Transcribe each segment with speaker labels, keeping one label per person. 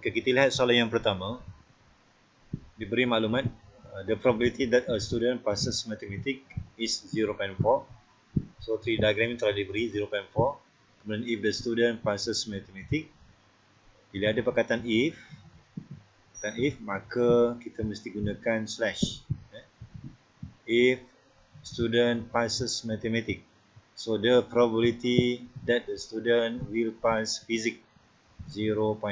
Speaker 1: Okey, kita lihat soalan yang pertama. Diberi maklumat the probability that a student passes mathematics is 0.4. So tree diagram telah diberi 0.4. Kemudian if the student passes mathematics, bila ada perkataan if, maka kita mesti gunakan slash. If student passes mathematics, so the probability that the student will pass physics 0.7.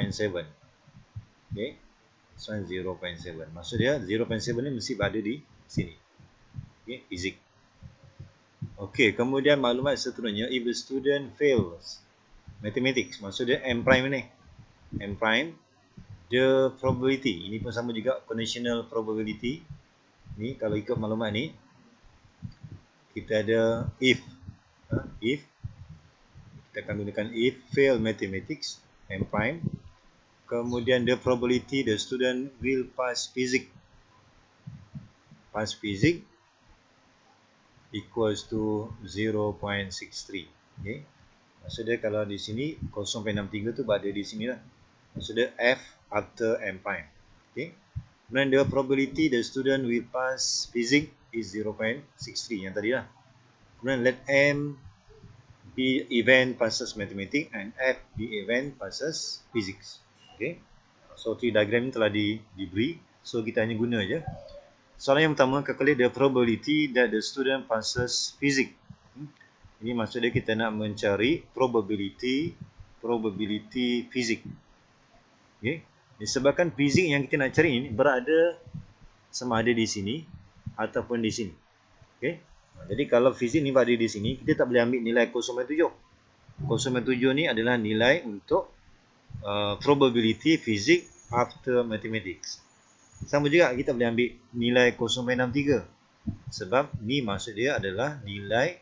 Speaker 1: Okay, this one 0.7. Maksud dia 0.7 ni mesti berada di sini. Okay, physics. Okay, kemudian maklumat seterusnya, if the student fails mathematics, maksud dia M prime ni. M prime, the probability, ini pun sama juga conditional probability. Ni kalau ikut maklumat ni, kita ada if. If, kita akan gunakan if fail mathematics, M prime. Kemudian the probability the student will pass physics. Pass physics equals to 0.63. Okay. Maksud dia kalau di sini 0.63 tu berada di sini lah. Maksud dia F after M prime. Okay. Kemudian the probability the student will pass physics is 0.63 yang tadi lah. Kemudian let M be event passes mathematics and F be event passes physics. Okay. So tree diagram ni telah diberi. So kita hanya guna je. Soalan yang pertama, calculate the probability that the student passes physics. Ini maksud dia kita nak mencari probability physics. Okay. Disebabkan fizik yang kita nak cari ini berada sama ada di sini ataupun di sini. Okay. Jadi kalau fizik ni berada di sini, kita tak boleh ambil nilai 0.7. 0.7 ni adalah nilai untuk probability physics after mathematics. Sama juga kita boleh ambil nilai 0.63. Sebab ni maksud dia adalah nilai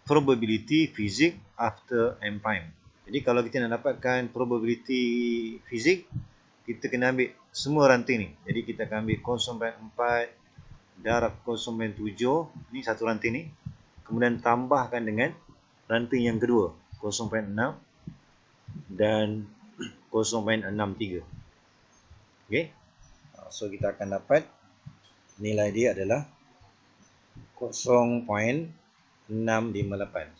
Speaker 1: probability physics after M prime. Jadi kalau kita nak dapatkan probability physics, kita kena ambil semua ranting ni. Jadi kita akan ambil 0.4 darab 0.7, ni satu ranting ni. Kemudian tambahkan dengan ranting yang kedua, 0.6 dan 0.63. Okay. So kita akan dapat nilai dia adalah 0.658.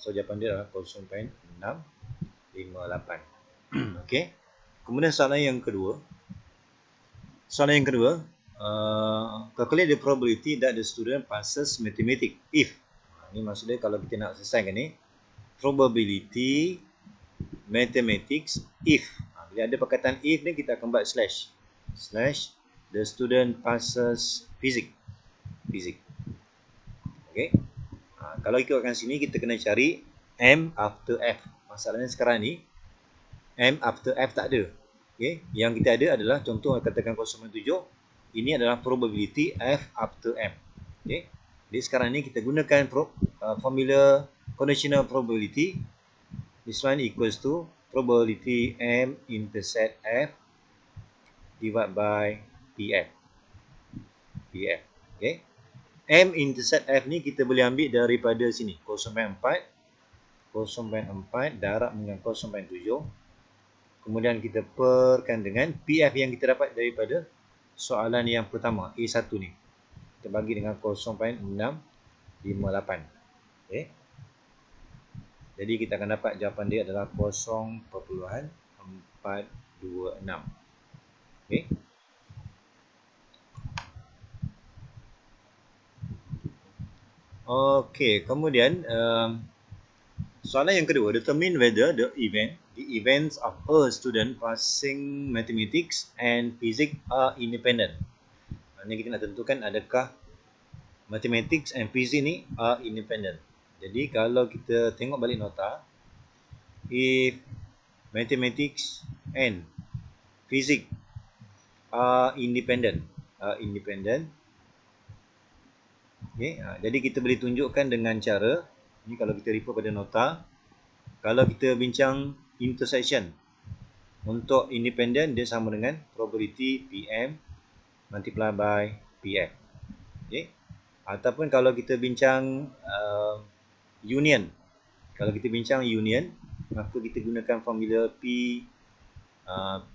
Speaker 1: So jawapan dia adalah 0.658. Okay. Kemudian soalan yang kedua. Calculate the probability that the student passes mathematics if. Ini maksudnya kalau kita nak selesaikan ni, probability mathematics if. Bila ada perkataan if ni, kita akan buat slash. Slash the student passes physics. Okay. Kalau ikutkan sini, kita kena cari M after F. Masalahnya sekarang ni, M after F tak ada. Okay. Yang kita ada adalah, contoh katakan 0.7. Ini adalah probability F after M. Okay. Jadi sekarang ni kita gunakan formula conditional probability. This one equals to probability M intercept F divided by PF. Okay. M intercept F ni kita boleh ambil daripada sini, 0.4 darab dengan 0.7. Kemudian kita perkan dengan PF yang kita dapat daripada soalan yang pertama, A1 ni. Kita bagi dengan 0.658. Okay. Jadi kita akan dapat jawapan dia adalah 0.426. Okay. Okay, kemudian soalan yang kedua, determine whether the events of a student passing mathematics and physics are independent. Ini kita nak tentukan adakah mathematics and physics ni are independent. Jadi kalau kita tengok balik nota, if mathematics and physics are independent. Okay. Jadi kita boleh tunjukkan dengan cara, ni kalau kita refer pada nota, kalau kita bincang intersection, untuk independent dia sama dengan probability PM multiply by PF. Okay. Ataupun kalau kita bincang union, maka kita gunakan formula P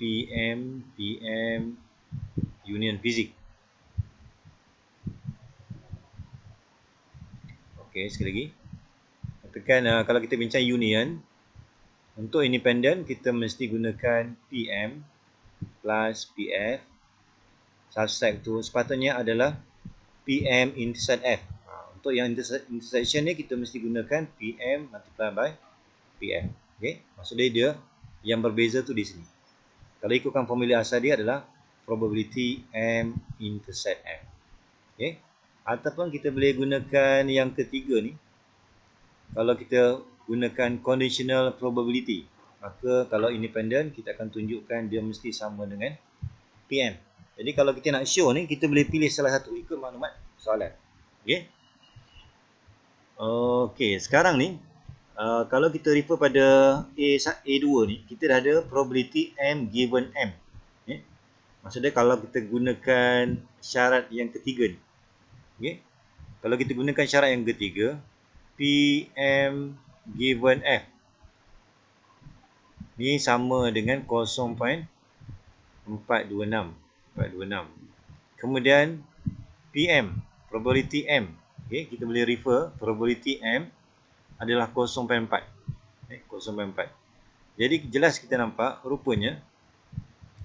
Speaker 1: PM union fizik. Okey, sekali lagi. Tekan kalau kita bincang union, untuk independent kita mesti gunakan PM plus PF. Subset tu sepatutnya adalah PM intersect F. Untuk yang intersection ni kita mesti gunakan PM multiply by PM. Okey, maksudnya dia yang berbeza tu di sini. Kalau ikutkan formula asal dia adalah probability M intersect F. Okey. Ataupun kita boleh gunakan yang ketiga ni. Kalau kita gunakan conditional probability, maka kalau independent kita akan tunjukkan dia mesti sama dengan PM. Jadi kalau kita nak show ni, kita boleh pilih salah satu ikut maklumat soalan. Okey. Okey, sekarang ni kalau kita refer pada A2 ni, kita dah ada probability M given M. Okay. Maksudnya kalau kita gunakan syarat yang ketiga ni. Okay. Kalau kita gunakan syarat yang ketiga, PM given F ni sama dengan 0.426. Kemudian PM, probability M. Okay, kita boleh refer probability M adalah 0.4. 0.4. Jadi jelas kita nampak rupanya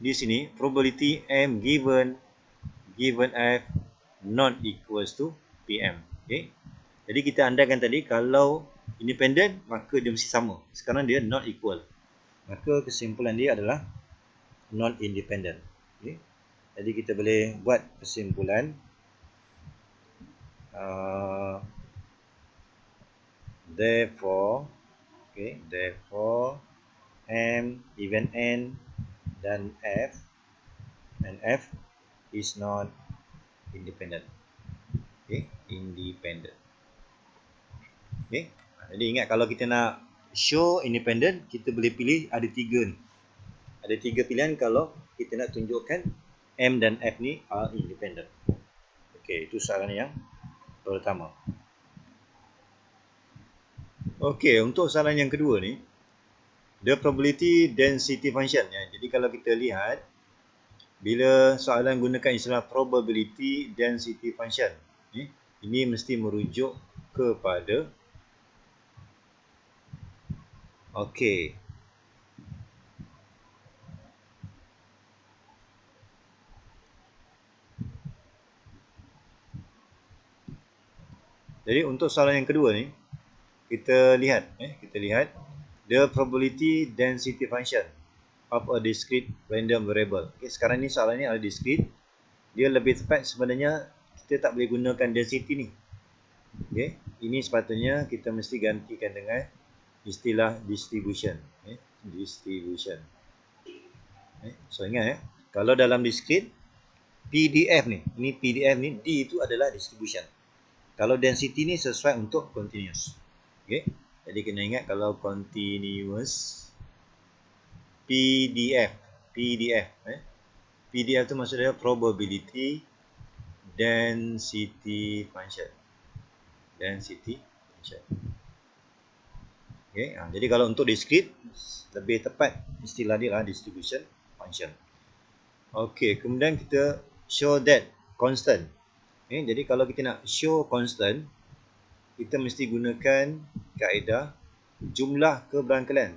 Speaker 1: di sini probability M given F not equals to PM. Okay. Jadi kita andaikan tadi kalau independent maka dia mesti sama. Sekarang dia not equal. Maka kesimpulan dia adalah non independent. Okay. Jadi kita boleh buat kesimpulan therefore M even N dan F is not independent. Okay, independent. Okay. Jadi ingat kalau kita nak show independent, kita boleh pilih ada tiga ni. Ada tiga pilihan kalau kita nak tunjukkan M dan F ni are independent. Okay, itu soalan yang pertama. Okay, untuk soalan yang kedua ni, the probability density function. Jadi kalau kita lihat, bila soalan gunakan istilah probability density function, ini mesti merujuk kepada okey. Jadi untuk soalan yang kedua ni, kita lihat the probability density function of a discrete random variable. Okay, sekarang ni soalan ni ada discrete. Dia lebih tepat sebenarnya kita tak boleh gunakan density ni. Okay, ini sepatutnya kita mesti gantikan dengan istilah distribution. Distribution. So ingat kalau dalam discrete PDF ni, D itu adalah distribution. Kalau density ni sesuai untuk continuous. Okay, jadi kena ingat kalau continuous PDF tu maksudnya probability density function. Okay, jadi kalau untuk discrete lebih tepat istilah dia lah distribution function. Okay, kemudian kita show that constant. Okay, jadi kalau kita nak show constant, kita mesti gunakan kaedah jumlah keberangkalan.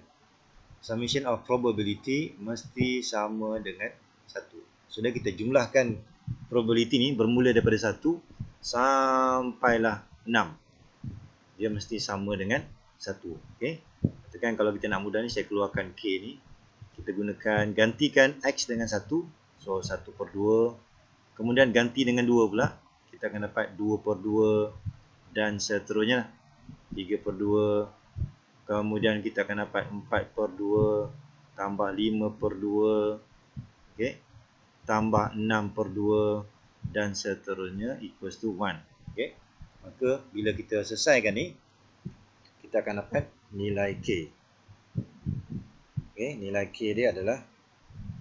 Speaker 1: Summation of probability mesti sama dengan 1. Sudah kita jumlahkan probability ni bermula daripada 1 sampailah 6. Dia mesti sama dengan 1. Okay. Katakan kalau kita nak mudah ni, saya keluarkan K ni. Kita gunakan, gantikan X dengan 1. So 1/2. Kemudian ganti dengan 2 pula. Kita akan dapat 2/2 dan seterusnya 3/2. Kemudian kita akan dapat 4/2 tambah 5/2. Okay. Tambah 6/2 dan seterusnya equals to 1. Okay. Maka bila kita selesaikan ni, kita akan dapat nilai K. Okay. Nilai K dia adalah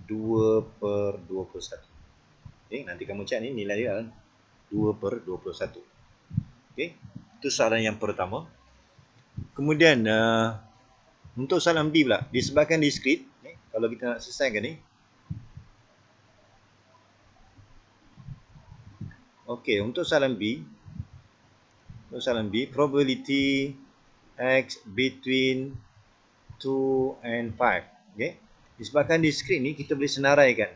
Speaker 1: 2/21. Okay. Nanti kamu cek ni nilai dia adalah 2/21. Okay. Itu soalan yang pertama. Kemudian Untuk soalan B pula, disebabkan discrete, kalau kita nak selesaikan ni. Okey, untuk soalan B, probability X between 2 and 5. Okay. Disebabkan discrete ni, kita boleh senaraikan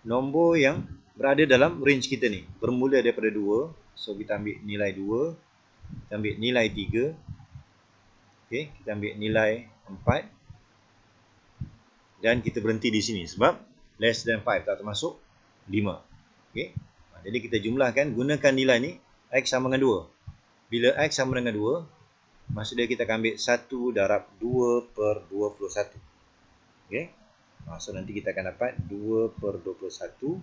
Speaker 1: nombor yang berada dalam range kita ni. Bermula daripada 2. So, kita ambil nilai 2. Kita ambil nilai 3. Okay. Kita ambil nilai 4. Dan kita berhenti di sini. Sebab less than 5 tak termasuk 5. Okay. Jadi, kita jumlahkan. Gunakan nilai ni. X sama dengan 2. Bila X sama dengan 2, maksudnya kita akan ambil 1 darab 2 per 21. Okay. So nanti kita akan dapat 2 per 21.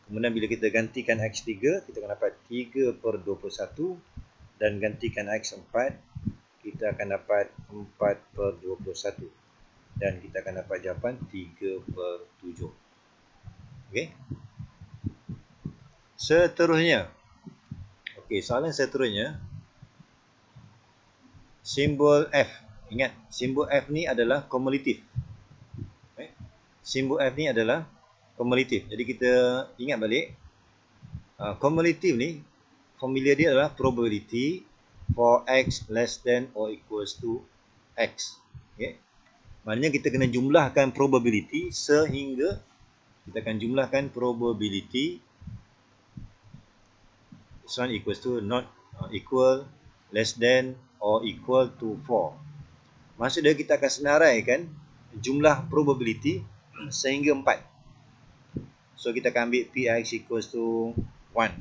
Speaker 1: Kemudian bila kita gantikan X3, kita akan dapat 3 per 21. Dan gantikan X4, kita akan dapat 4 per 21. Dan kita akan dapat jawapan 3 per 7. Okay. Seterusnya. Okay, soalan seterusnya. Simbol F. Ingat, simbol F ni adalah kumulatif. Simbol F ni adalah kumulatif. Jadi kita ingat balik, kumulatif ni formula dia adalah probability for X less than or equals to X. Okay. Maknanya kita kena jumlahkan probability sehingga kita akan jumlahkan probability this one equals to not equal, less than or equal to 4. Maksudnya kita akan senaraikan jumlah probability sehingga 4. So kita akan ambil Px equals to 1.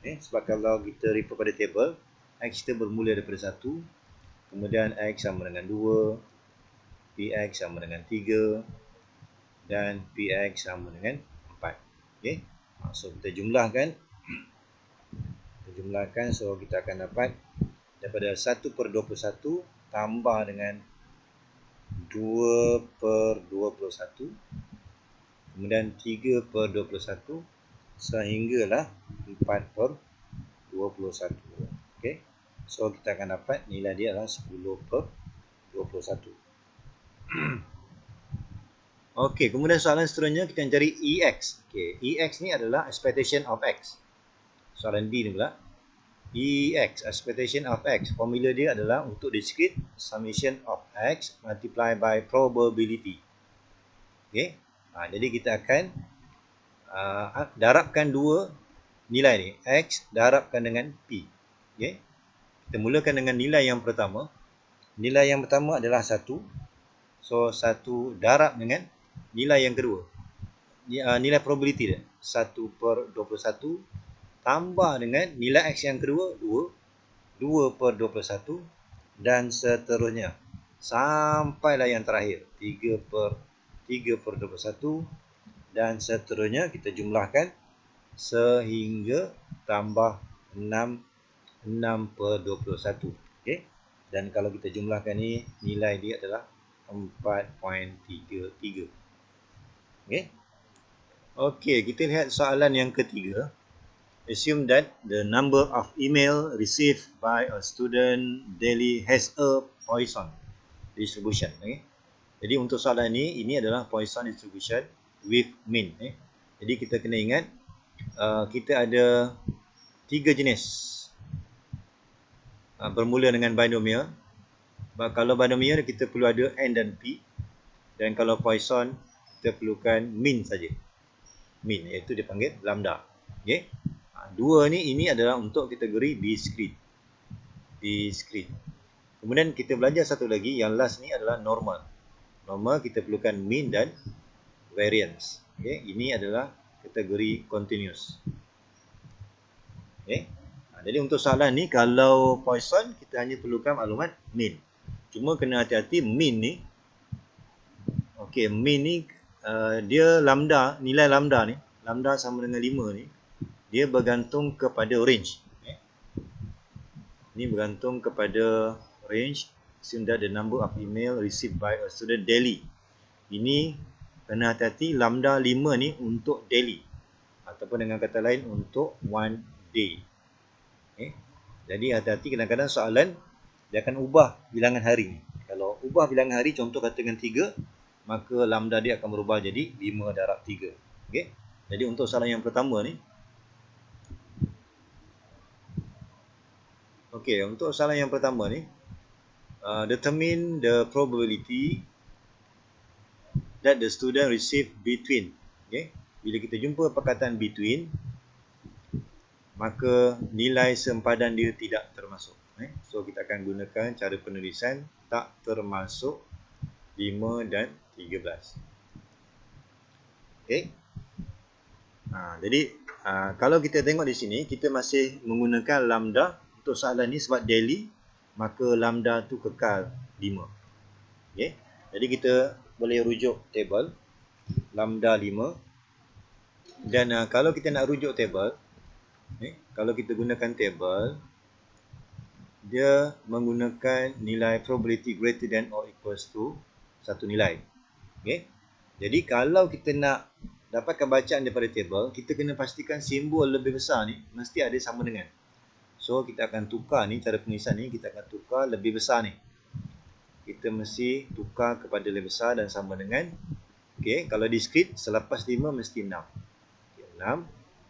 Speaker 1: Sebab kalau kita refer pada table, X kita bermula daripada 1. Kemudian X sama dengan 2. Px sama dengan 3. Dan Px sama dengan 4. Okay. So kita jumlahkan. So kita akan dapat daripada 1 per 21 tambah dengan 2 per 21. Kemudian 3 per 21 sehinggalah 4 per 21. Okay. So kita akan dapat nilai dia adalah 10 per 21. Okay, kemudian soalan seterusnya kita cari EX. Okay, EX ni adalah expectation of X. Soalan B ni pula. EX, expectation of X. Formula dia adalah untuk discrete summation of X multiply by probability. Okay. Jadi kita akan darabkan dua nilai ni. X darabkan dengan P. Okay. Kita mulakan dengan nilai yang pertama. Nilai yang pertama adalah 1. So 1 darab dengan nilai yang kedua. Nilai probability dia 1 per 21 tambah dengan nilai X yang kedua 2 per 21 dan seterusnya sampailah yang terakhir 3 per 21 dan seterusnya kita jumlahkan sehingga tambah 6 per 21. Okay. Dan kalau kita jumlahkan ni, nilai dia adalah 4.33. Okay. Okay, kita lihat soalan yang ketiga. Assume that the number of email received by a student daily has a Poisson distribution. Okay. Jadi untuk soalan ini adalah Poisson distribution with mean. Jadi kita kena ingat, kita ada 3 jenis. Bermula dengan binomial. Kalau binomial kita perlu ada N dan P. Dan kalau Poisson kita perlukan mean saja. Mean iaitu dipanggil lambda. Okay. Dua ini adalah untuk kategori discrete. Kemudian kita belajar satu lagi, yang last ni adalah normal. Normal kita perlukan mean dan variance. Okay. Ini adalah kategori continuous. Okay. Jadi untuk soalan ni, kalau Poisson kita hanya perlukan maklumat mean. Cuma kena hati-hati mean ni. Okay, mean ni dia lambda, nilai lambda ni, lambda sama dengan 5 ni, dia bergantung kepada range. Ini bergantung kepada range. Assume that the number of email received by a student daily. Ini kena hati-hati, lambda 5 ni untuk daily. Ataupun dengan kata lain untuk one day. Okay. Jadi hati-hati, kadang-kadang soalan dia akan ubah bilangan hari ni. Kalau ubah bilangan hari, contoh kata dengan 3, maka lambda dia akan berubah jadi 5 darab 3. Okey. Jadi untuk soalan yang pertama ni, okey, untuk soalan yang pertama ni, determine the probability that the student receive between. Okey. Bila kita jumpa perkataan between, maka nilai sempadan dia tidak termasuk. So kita akan gunakan cara penulisan tak termasuk 5 dan 13. Okey. Jadi kalau kita tengok di sini, kita masih menggunakan lambda untuk soalan ni sebab daily, maka lambda tu kekal 5. Okey. Jadi kita boleh rujuk table lambda 5. Dan kalau kita nak rujuk table, kalau kita gunakan table, dia menggunakan nilai probability greater than or equals to satu nilai. Okay. Jadi kalau kita nak dapatkan bacaan daripada table, kita kena pastikan simbol lebih besar ni mesti ada sama dengan. So kita akan tukar ni, cara penulisan ni kita akan tukar lebih besar ni. Kita mesti tukar kepada lebih besar dan sama dengan. Okay. Kalau di script selepas 5 mesti 6. Okay, 6.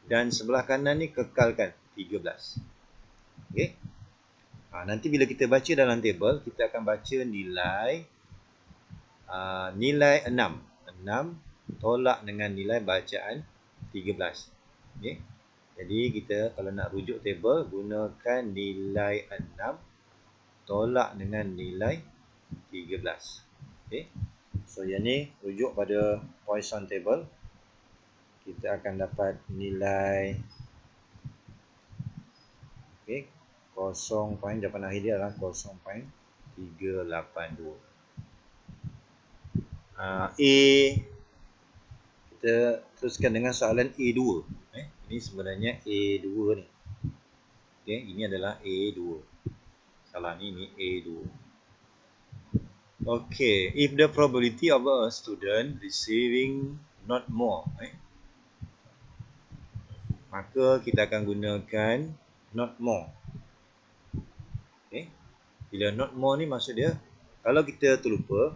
Speaker 1: Dan sebelah kanan ni kekalkan 13. Okay. Nanti bila kita baca dalam table, kita akan baca nilai 6. 6 tolak dengan nilai bacaan 13. Okay. Jadi kita kalau nak rujuk table, gunakan nilai 6 tolak dengan nilai 13. Okay. So yang ni rujuk pada Poisson table. Kita akan dapat nilai 0. Jawapan akhir dia adalah 0.382. A, kita teruskan dengan soalan A2. Ini sebenarnya A2 ni. Okay, ini adalah A2. Salah ni A2. Okay, if the probability of a student receiving not more, maka kita akan gunakan not more. Okay. Bila not more ni maksud dia, kalau kita terlupa,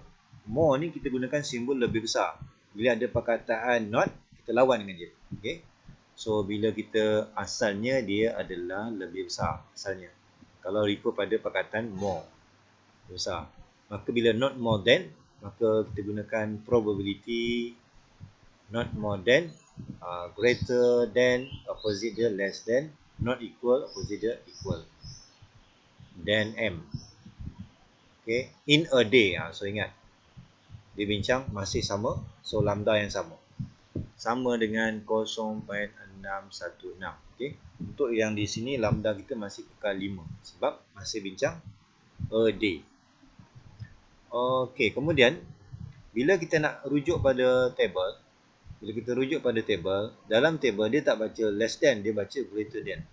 Speaker 1: more ni kita gunakan simbol lebih besar. Bila ada perkataan not, kita lawan dengan dia. Okay. So bila kita asalnya dia adalah lebih besar asalnya. Kalau refer pada perkataan more, besar. Maka bila not more than, maka kita gunakan probability not more than, greater than, opposite dia less than, not equal, opposite dia equal. Then M. Okay. In a day. So ingat. Dia bincang masih sama. So lambda yang sama. Sama dengan 0.616. Okay. Untuk yang di sini lambda kita masih kekal 5. Sebab masih bincang a day. Okay. Kemudian bila kita nak rujuk pada table. Bila kita rujuk pada table. Dalam table dia tak baca less than. Dia baca greater than.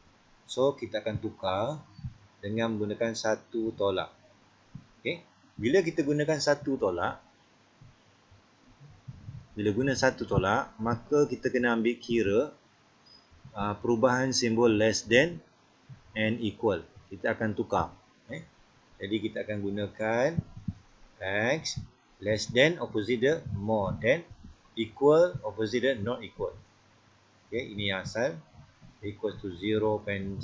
Speaker 1: So kita akan tukar dengan menggunakan satu tolak. Okay. Bila kita gunakan satu tolak, maka kita kena ambil kira perubahan simbol less than and equal. Kita akan tukar. Jadi kita akan gunakan X less than, opposite dia more than, equal, opposite dia not equal. Okay. Ini yang asal. Equal to 0.616.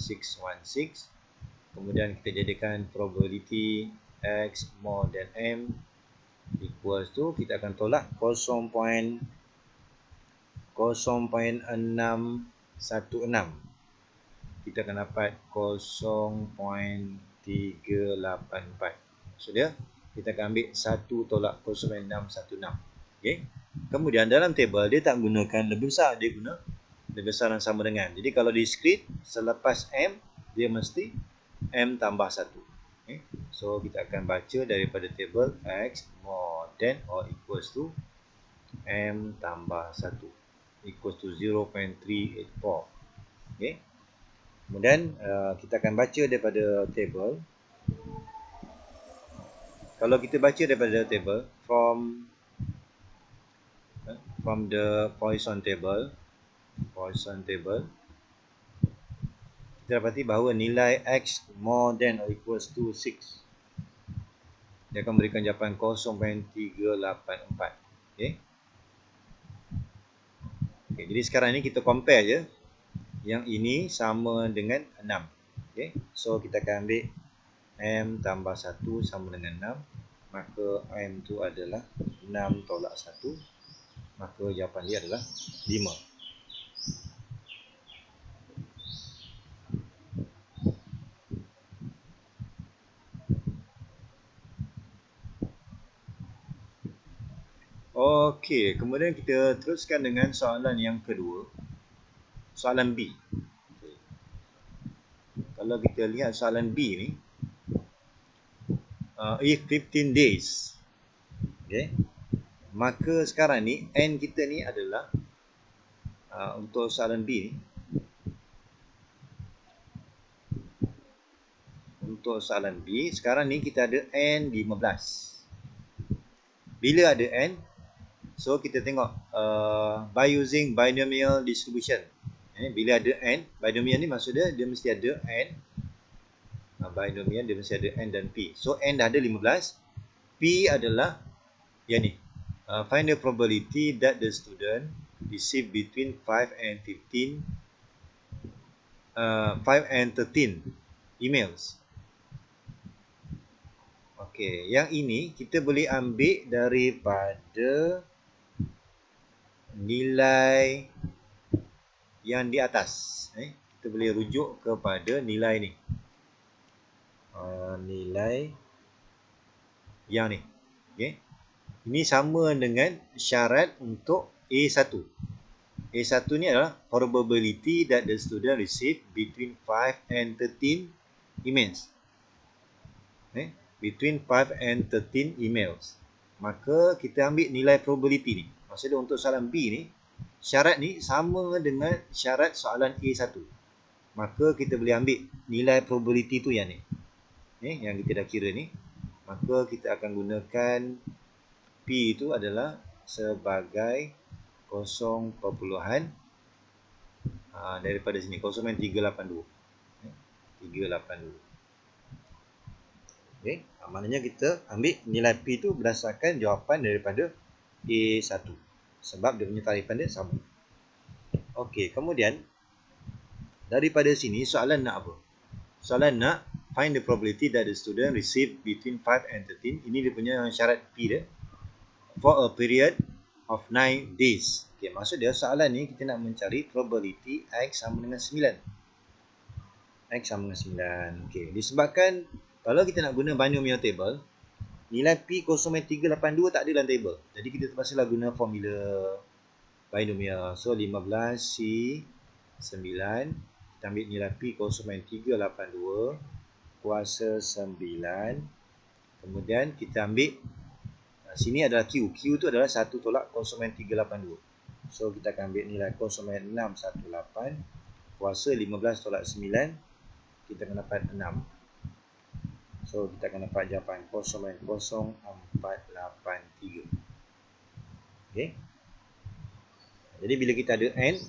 Speaker 1: Kemudian kita jadikan probability X more than M equals to, kita akan tolak 0.0616. Kita akan dapat 0.384. So dia, kita akan ambil 1 tolak 0.616. Okay. Kemudian dalam table dia tak gunakan lebih besar, dia guna lebih besar dan sama dengan. Jadi kalau di script selepas M, dia mesti M tambah 1. Okay. So kita akan baca daripada table X more than or equals to M tambah 1 equals to 0.384. Okay. Kemudian kita akan baca daripada table. Kalau kita baca daripada table from the Poisson table, kita dapati bahawa nilai X more than or equals to 6. dia akan berikan jawapan 0.384. Okay. Okay, jadi sekarang ni kita compare je. Yang ini sama dengan 6. Okay. So kita akan ambil M tambah 1 sama dengan 6. Maka M tu adalah 6 tolak 1. Maka jawapan dia adalah 5. Okey, kemudian kita teruskan dengan soalan yang kedua. Soalan B. Okay. Kalau kita lihat soalan B ni, if 15 days. Okay. Maka sekarang ni N kita ni adalah untuk soalan B ni. Untuk soalan B, sekarang ni kita ada N 15. Bila ada N, so kita tengok by using binomial distribution. Bila ada N, binomial ni maksud dia mesti ada N. Binomial dia mesti ada N dan P. So N dah ada 15. P adalah yang ni. Find the probability that the student receive between 5 and 13 emails. Okey, yang ini kita boleh ambil daripada nilai yang di atas. Kita boleh rujuk kepada nilai ni. Nilai yang ni. Okay. Ini sama dengan syarat untuk A1. A1 ni adalah probability that the student receive between 5 and 13 emails. Between 5 and 13 emails. Maka kita ambil nilai probability ni. Maksudnya untuk soalan B ni, syarat ni sama dengan syarat soalan A1. Maka kita boleh ambil nilai probability tu yang ni. Yang kita dah kira ni. Maka kita akan gunakan P itu adalah sebagai 0, daripada sini 0.382. 382. Okay. Maknanya kita ambil nilai P itu berdasarkan jawapan daripada A1. Sebab dia punya tarifan dia sama. Okey, kemudian daripada sini soalan nak apa? Soalan nak find the probability that the student receive between 5 and 13. Ini dia punya syarat P dia. For a period of 9 days. Okay, maksud dia soalan ni kita nak mencari probability X sama dengan 9. X sama dengan 9. Okay, disebabkan kalau kita nak guna binomial table, nilai P 0.382 tak ada dalam table. Jadi kita terpaksalah guna formula binomial. So 15C 9. Kita ambil nilai P 0.382 kuasa 9. Kemudian kita ambil sini adalah Q. Q tu adalah 1 tolak 0.382. So kita akan ambil nilai 0.618 kuasa 15 tolak 9. Kita akan dapat 6. So kita akan dapat jawapan 0.0483. Okay. Jadi bila kita ada N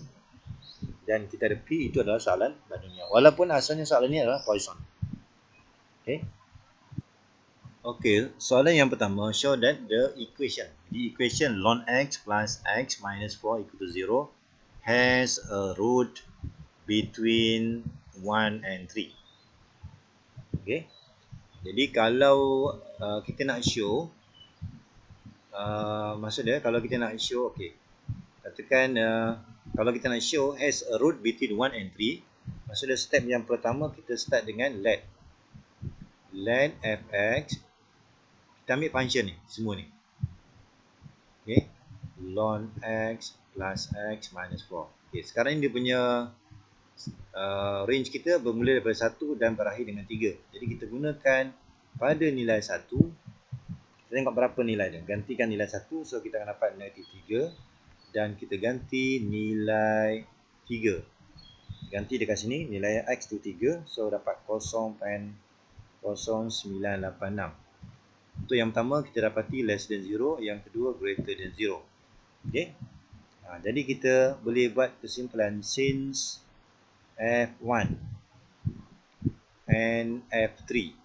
Speaker 1: dan kita ada P, itu adalah soalan binomial. Walaupun asalnya soalan ini adalah Poisson. Okay. Okay, soalan yang pertama, show that the equation ln x plus x minus 4 equal to 0 has a root between 1 and 3. Okay. Jadi kalau kita nak show, maksud dia kalau kita nak show, okay, katakan kalau kita nak show has a root between 1 and 3, maksud dia step yang pertama kita start dengan let fx. Kita ambil function ni, semua ni. Okay, ln x plus x minus 4. Okay, sekarang ni dia punya range kita bermula daripada 1 dan berakhir dengan 3. Jadi kita gunakan pada nilai 1. Kita tengok berapa nilai dia. Gantikan nilai 1. So kita akan dapat negatif 3. Dan kita ganti nilai 3. Ganti dekat sini. Nilai x tu 3. So dapat 0.0986. Untuk yang pertama kita dapati less than 0. Yang kedua greater than 0. Okay. Jadi kita boleh buat kesimpulan since F1 and F3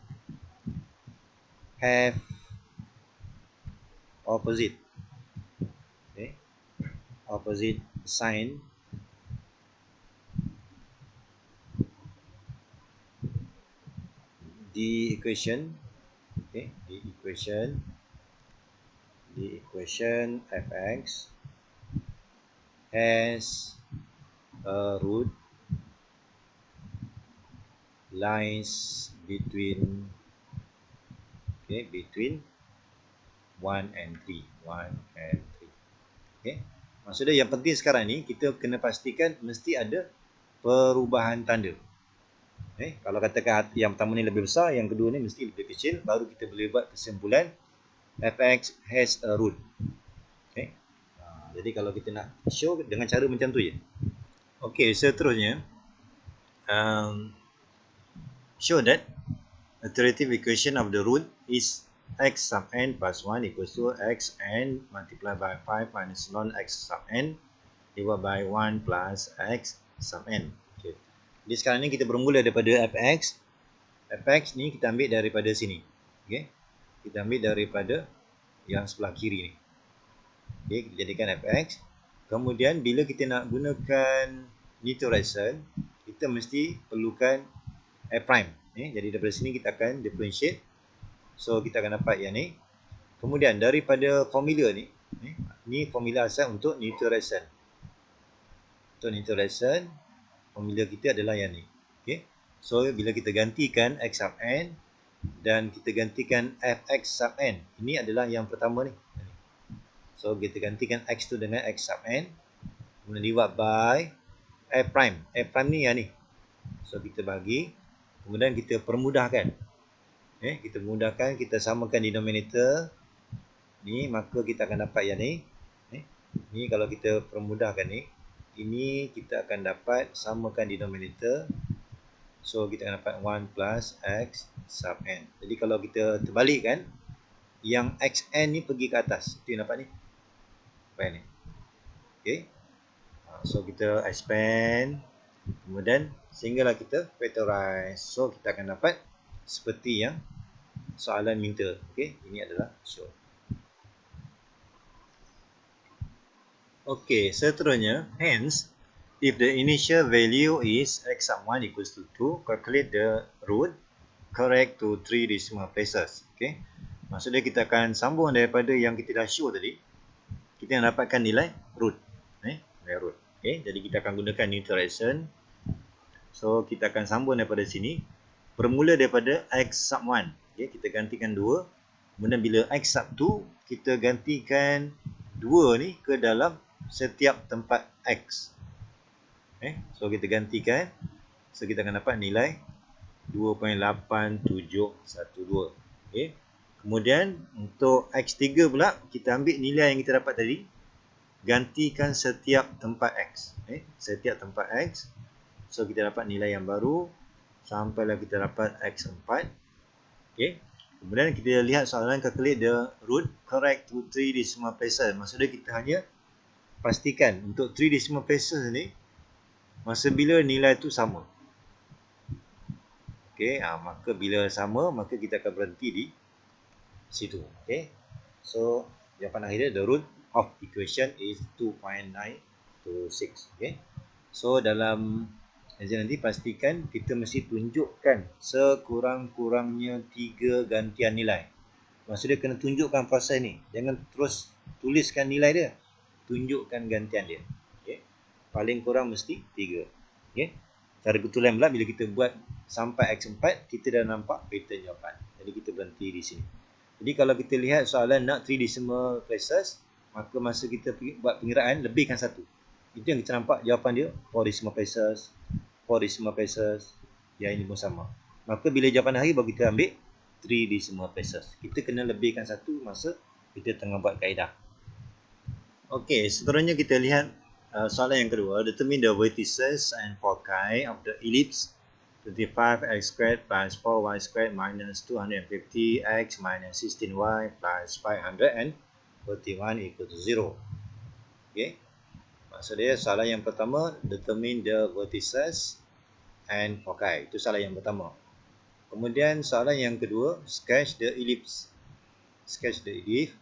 Speaker 1: have opposite. Okay, opposite sign the equation. Okay, the equation fx has a root lies between, okay, between 1 and 3. 1 and 3. Okay. Maksudnya yang penting sekarang ni kita kena pastikan mesti ada perubahan tanda. Okay. Kalau katakan yang pertama ni lebih besar, yang kedua ni mesti lebih kecil, baru kita boleh buat kesimpulan fx has a root. Okay. Jadi kalau kita nak show dengan cara macam tu je. Okay, seterusnya show that iterative equation of the root is x sub n plus 1 equals to x n multiplied by 5 minus ln x sub n divided by 1 plus x sub n. Okay. Jadi sekarang ni kita bermula daripada fx. Fx ni kita ambil daripada sini. Okay. Kita ambil daripada yang sebelah kiri ni. Okay, kita jadikan fx. Kemudian bila kita nak gunakan Newton-Raphson, kita mesti perlukan f prime. Jadi daripada sini kita akan differentiate. So kita akan dapat yang ni. Kemudian daripada formula ni, ni formula asal untuk Newton-Raphson. Untuk Newton-Raphson, formula kita adalah yang ni. Okay. So bila kita gantikan x sub n dan kita gantikan fx sub n, ini adalah yang pertama ni. So kita gantikan x tu dengan x sub n, kemudian divide by f prime. F prime ni yang ni. So kita bagi, kemudian kita permudahkan. Kita mudahkan, kita samakan denominator ni, maka kita akan dapat yang ni. Ni kalau kita permudahkan ni, ini kita akan dapat samakan denominator. So kita akan dapat 1 plus x sub n. Jadi kalau kita terbalikkan, yang xn ni pergi ke atas. Itu yang dapat ni. Apa ni? Okay. So kita expand, kemudian sehinggalah kita factorize. So kita akan dapat seperti yang soalan minta. Okay, ini adalah show. Okay, seterusnya, hence, if the initial value is x sub 1 equals to 2, calculate the root correct to 3 decimal places. Okay, maksudnya kita akan sambung daripada yang kita dah show tadi. Kita yang dapatkan nilai root. Nilai root. Okay, jadi kita akan gunakan Newton-Raphson. So kita akan sambung daripada sini. Bermula daripada x sub 1. Okay, kita gantikan 2. Kemudian bila x sub 2, kita gantikan 2 ni ke dalam setiap tempat x. Okay, so kita gantikan. So kita akan dapat nilai 2.8712. Okay. Kemudian untuk x3 pula, kita ambil nilai yang kita dapat tadi, gantikan setiap tempat x. Setiap tempat x. So kita dapat nilai yang baru sampailah kita dapat x4. Okay. Kemudian kita lihat soalan calculate the root correct to 3 decimal places. Maksudnya kita hanya pastikan untuk 3 decimal places ni masa bila nilai tu sama. Okay, maka bila sama, maka kita akan berhenti di situ. Okay, so jawapan akhirnya the root of equation is 2.926. Okay, so dalam exam nanti pastikan kita mesti tunjukkan sekurang-kurangnya 3 gantian nilai. Maksudnya kena tunjukkan proses ni, jangan terus tuliskan nilai dia, tunjukkan gantian dia. Okay, paling kurang mesti 3. Okay, cara kebetulan pula bila kita buat sampai x4, kita dah nampak pattern jawapan. Jadi kita berhenti di sini. Jadi kalau kita lihat soalan nak 3 decimal places, maka masa kita buat pengiraan, lebihkan 1. Itu yang kita nampak jawapan dia 4 decimal places, 4 decimal places. Yang ini pun sama. Maka bila jawapan akhir baru kita ambil 3 decimal places. Kita kena lebihkan 1 masa kita tengah buat kaedah. Okey, seterusnya kita lihat soalan yang kedua. Determine the vertices and foci of the ellipse 25x squared plus 4y squared minus 250x minus 16y plus 541 equal to 0. Okay. Maksud dia soalan yang pertama, determine the vertices and foci. Itu soalan yang pertama. Kemudian soalan yang kedua, sketch the ellipse. Sketch the ellipse.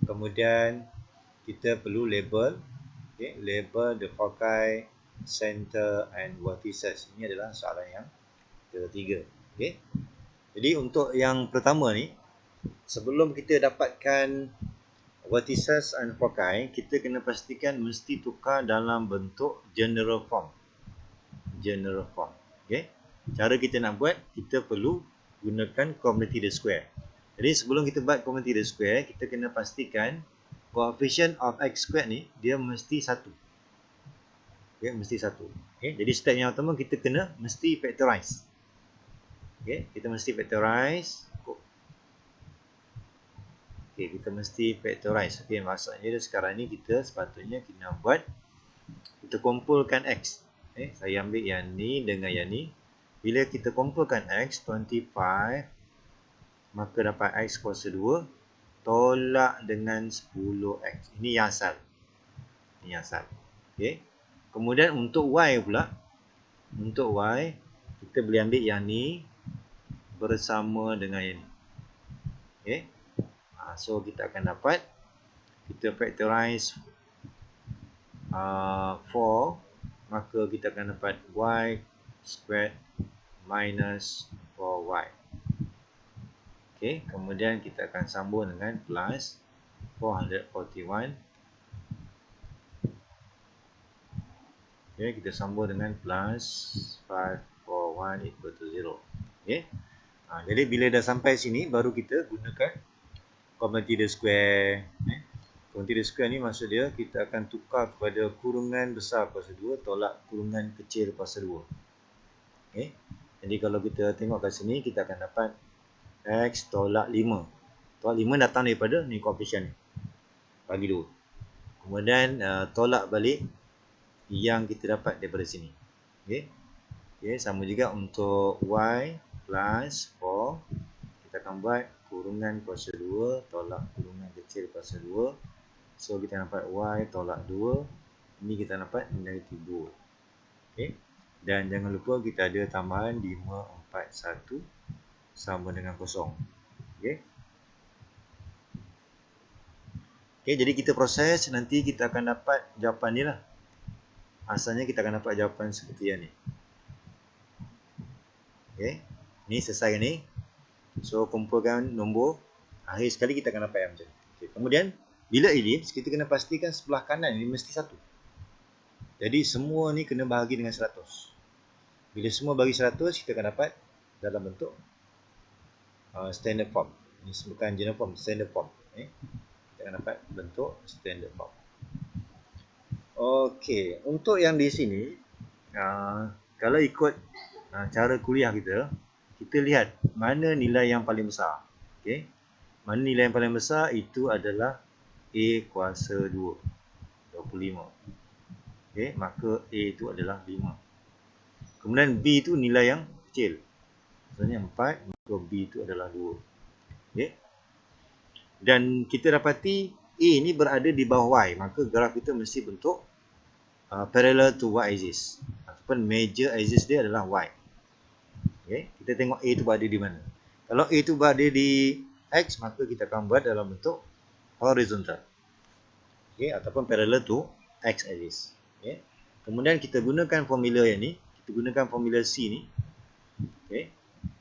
Speaker 1: Kemudian kita perlu label, okay, label the foci, center and vertices. Ini adalah soalan yang ketiga. Okay. Jadi untuk yang pertama ni, sebelum kita dapatkan vertices and foci, kita kena pastikan mesti tukar dalam bentuk general form. General form. Okay. Cara kita nak buat, kita perlu gunakan community the square. Jadi sebelum kita buat community the square, kita kena pastikan coefficient of x squared ni dia mesti 1. Okay, mesti 1. Okay, jadi step yang pertama kita kena mesti factorize. Okay, kita mesti factorize. Okay, kita mesti factorize. Okay, maksudnya sekarang ni kita sepatutnya kena buat, kita kumpulkan x. Okay, saya ambil yang ni dengan yang ni. Bila kita kumpulkan x, 25, maka dapat x kuasa 2, tolak dengan 10x. Ini yang asal. Ini yang asal. Okay. Kemudian untuk y pula, untuk y, kita boleh ambil yang ni bersama dengan yang ni. Okay. So kita akan dapat, kita factorize 4, maka kita akan dapat y squared minus 4y. Okay, kemudian kita akan sambung dengan plus 441. Okay, kita sambung dengan plus 541 equal to 0. Okay. Jadi bila dah sampai sini, baru kita gunakan community the square. Community the square ni maksud dia, kita akan tukar kepada kurungan besar kuasa 2 tolak kurungan kecil kuasa 2. Okay. Jadi kalau kita tengok kat sini, kita akan dapat x tolak 5. Tolak 5 datang daripada ni coefficient ni. Bagi 2. Kemudian tolak balik yang kita dapat daripada sini. Okay. Okay, sama juga untuk y plus 4. Kita akan buat kurungan kuasa 2 tolak kurungan kecil kuasa 2. So kita dapat y tolak 2. Ini kita dapat negatif 2. Okay. Dan jangan lupa kita ada tambahan 5, 4, 1 sama dengan 0. Okay. Okay, jadi kita proses, nanti kita akan dapat jawapan ni lah. Asalnya kita akan dapat jawapan seperti yang ni. Okay. Ni selesai ni. So kumpulkan nombor. Akhir sekali kita akan dapat yang macam ni. Okay. Kemudian bila ellipse, kita kena pastikan sebelah kanan ni mesti 1. Jadi semua ni kena bahagi dengan 100. Bila semua bagi 100, kita akan dapat dalam bentuk standard form. Ini bukan general form, standard form. Kita akan dapat bentuk standard form. Okey, untuk yang di sini, kalau ikut cara kuliah kita, kita lihat mana nilai yang paling besar. Okey, mana nilai yang paling besar itu adalah A kuasa 2, 25. Okey, maka A itu adalah 5. Kemudian B itu nilai yang kecil. Maksudnya 4, maka B itu adalah 2. Okey. Dan kita dapati A ni berada di bawah Y, maka graf kita mesti bentuk parallel to Y axis. Ataupun major axis dia adalah Y. Okey, kita tengok A itu berada di mana. Kalau A itu berada di X, maka kita akan buat dalam bentuk horizontal. Okey, ataupun parallel to X axis. Okey. Kemudian kita gunakan formula yang ni, kita gunakan formula C ni. Okey.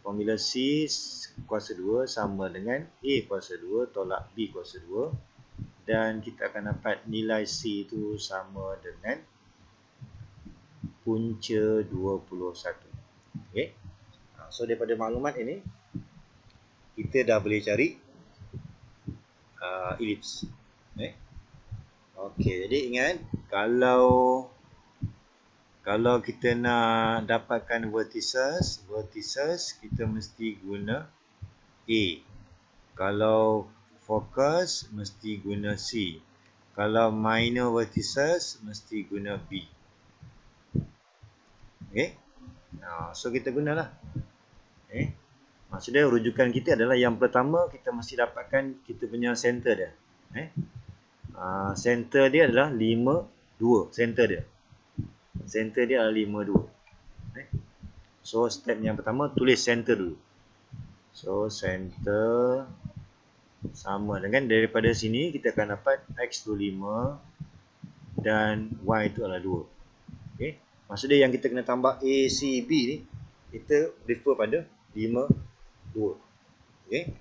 Speaker 1: Formula C kuasa 2 sama dengan A kuasa 2 tolak B kuasa 2. Dan kita akan dapat nilai C itu sama dengan punca 21. Okey. So daripada maklumat ini, kita dah boleh cari ellipse. Okey, jadi ingat, kalau kita nak dapatkan vertices, kita mesti guna A. Kalau focus, mesti guna C. Kalau minor vertices, mesti guna B. Okay. So kita gunalah. Okay. Maksudnya rujukan kita adalah yang pertama, kita mesti dapatkan kita punya center dia. Center dia adalah 5, 2. Center dia adalah 5, 2. So step yang pertama, tulis center dulu. So center sama dengan daripada sini kita akan dapat X tu 5 dan Y tu adalah 2. Okay. Maksudnya yang kita kena tambah A, C, B ni kita refer pada 5, 2. Okay.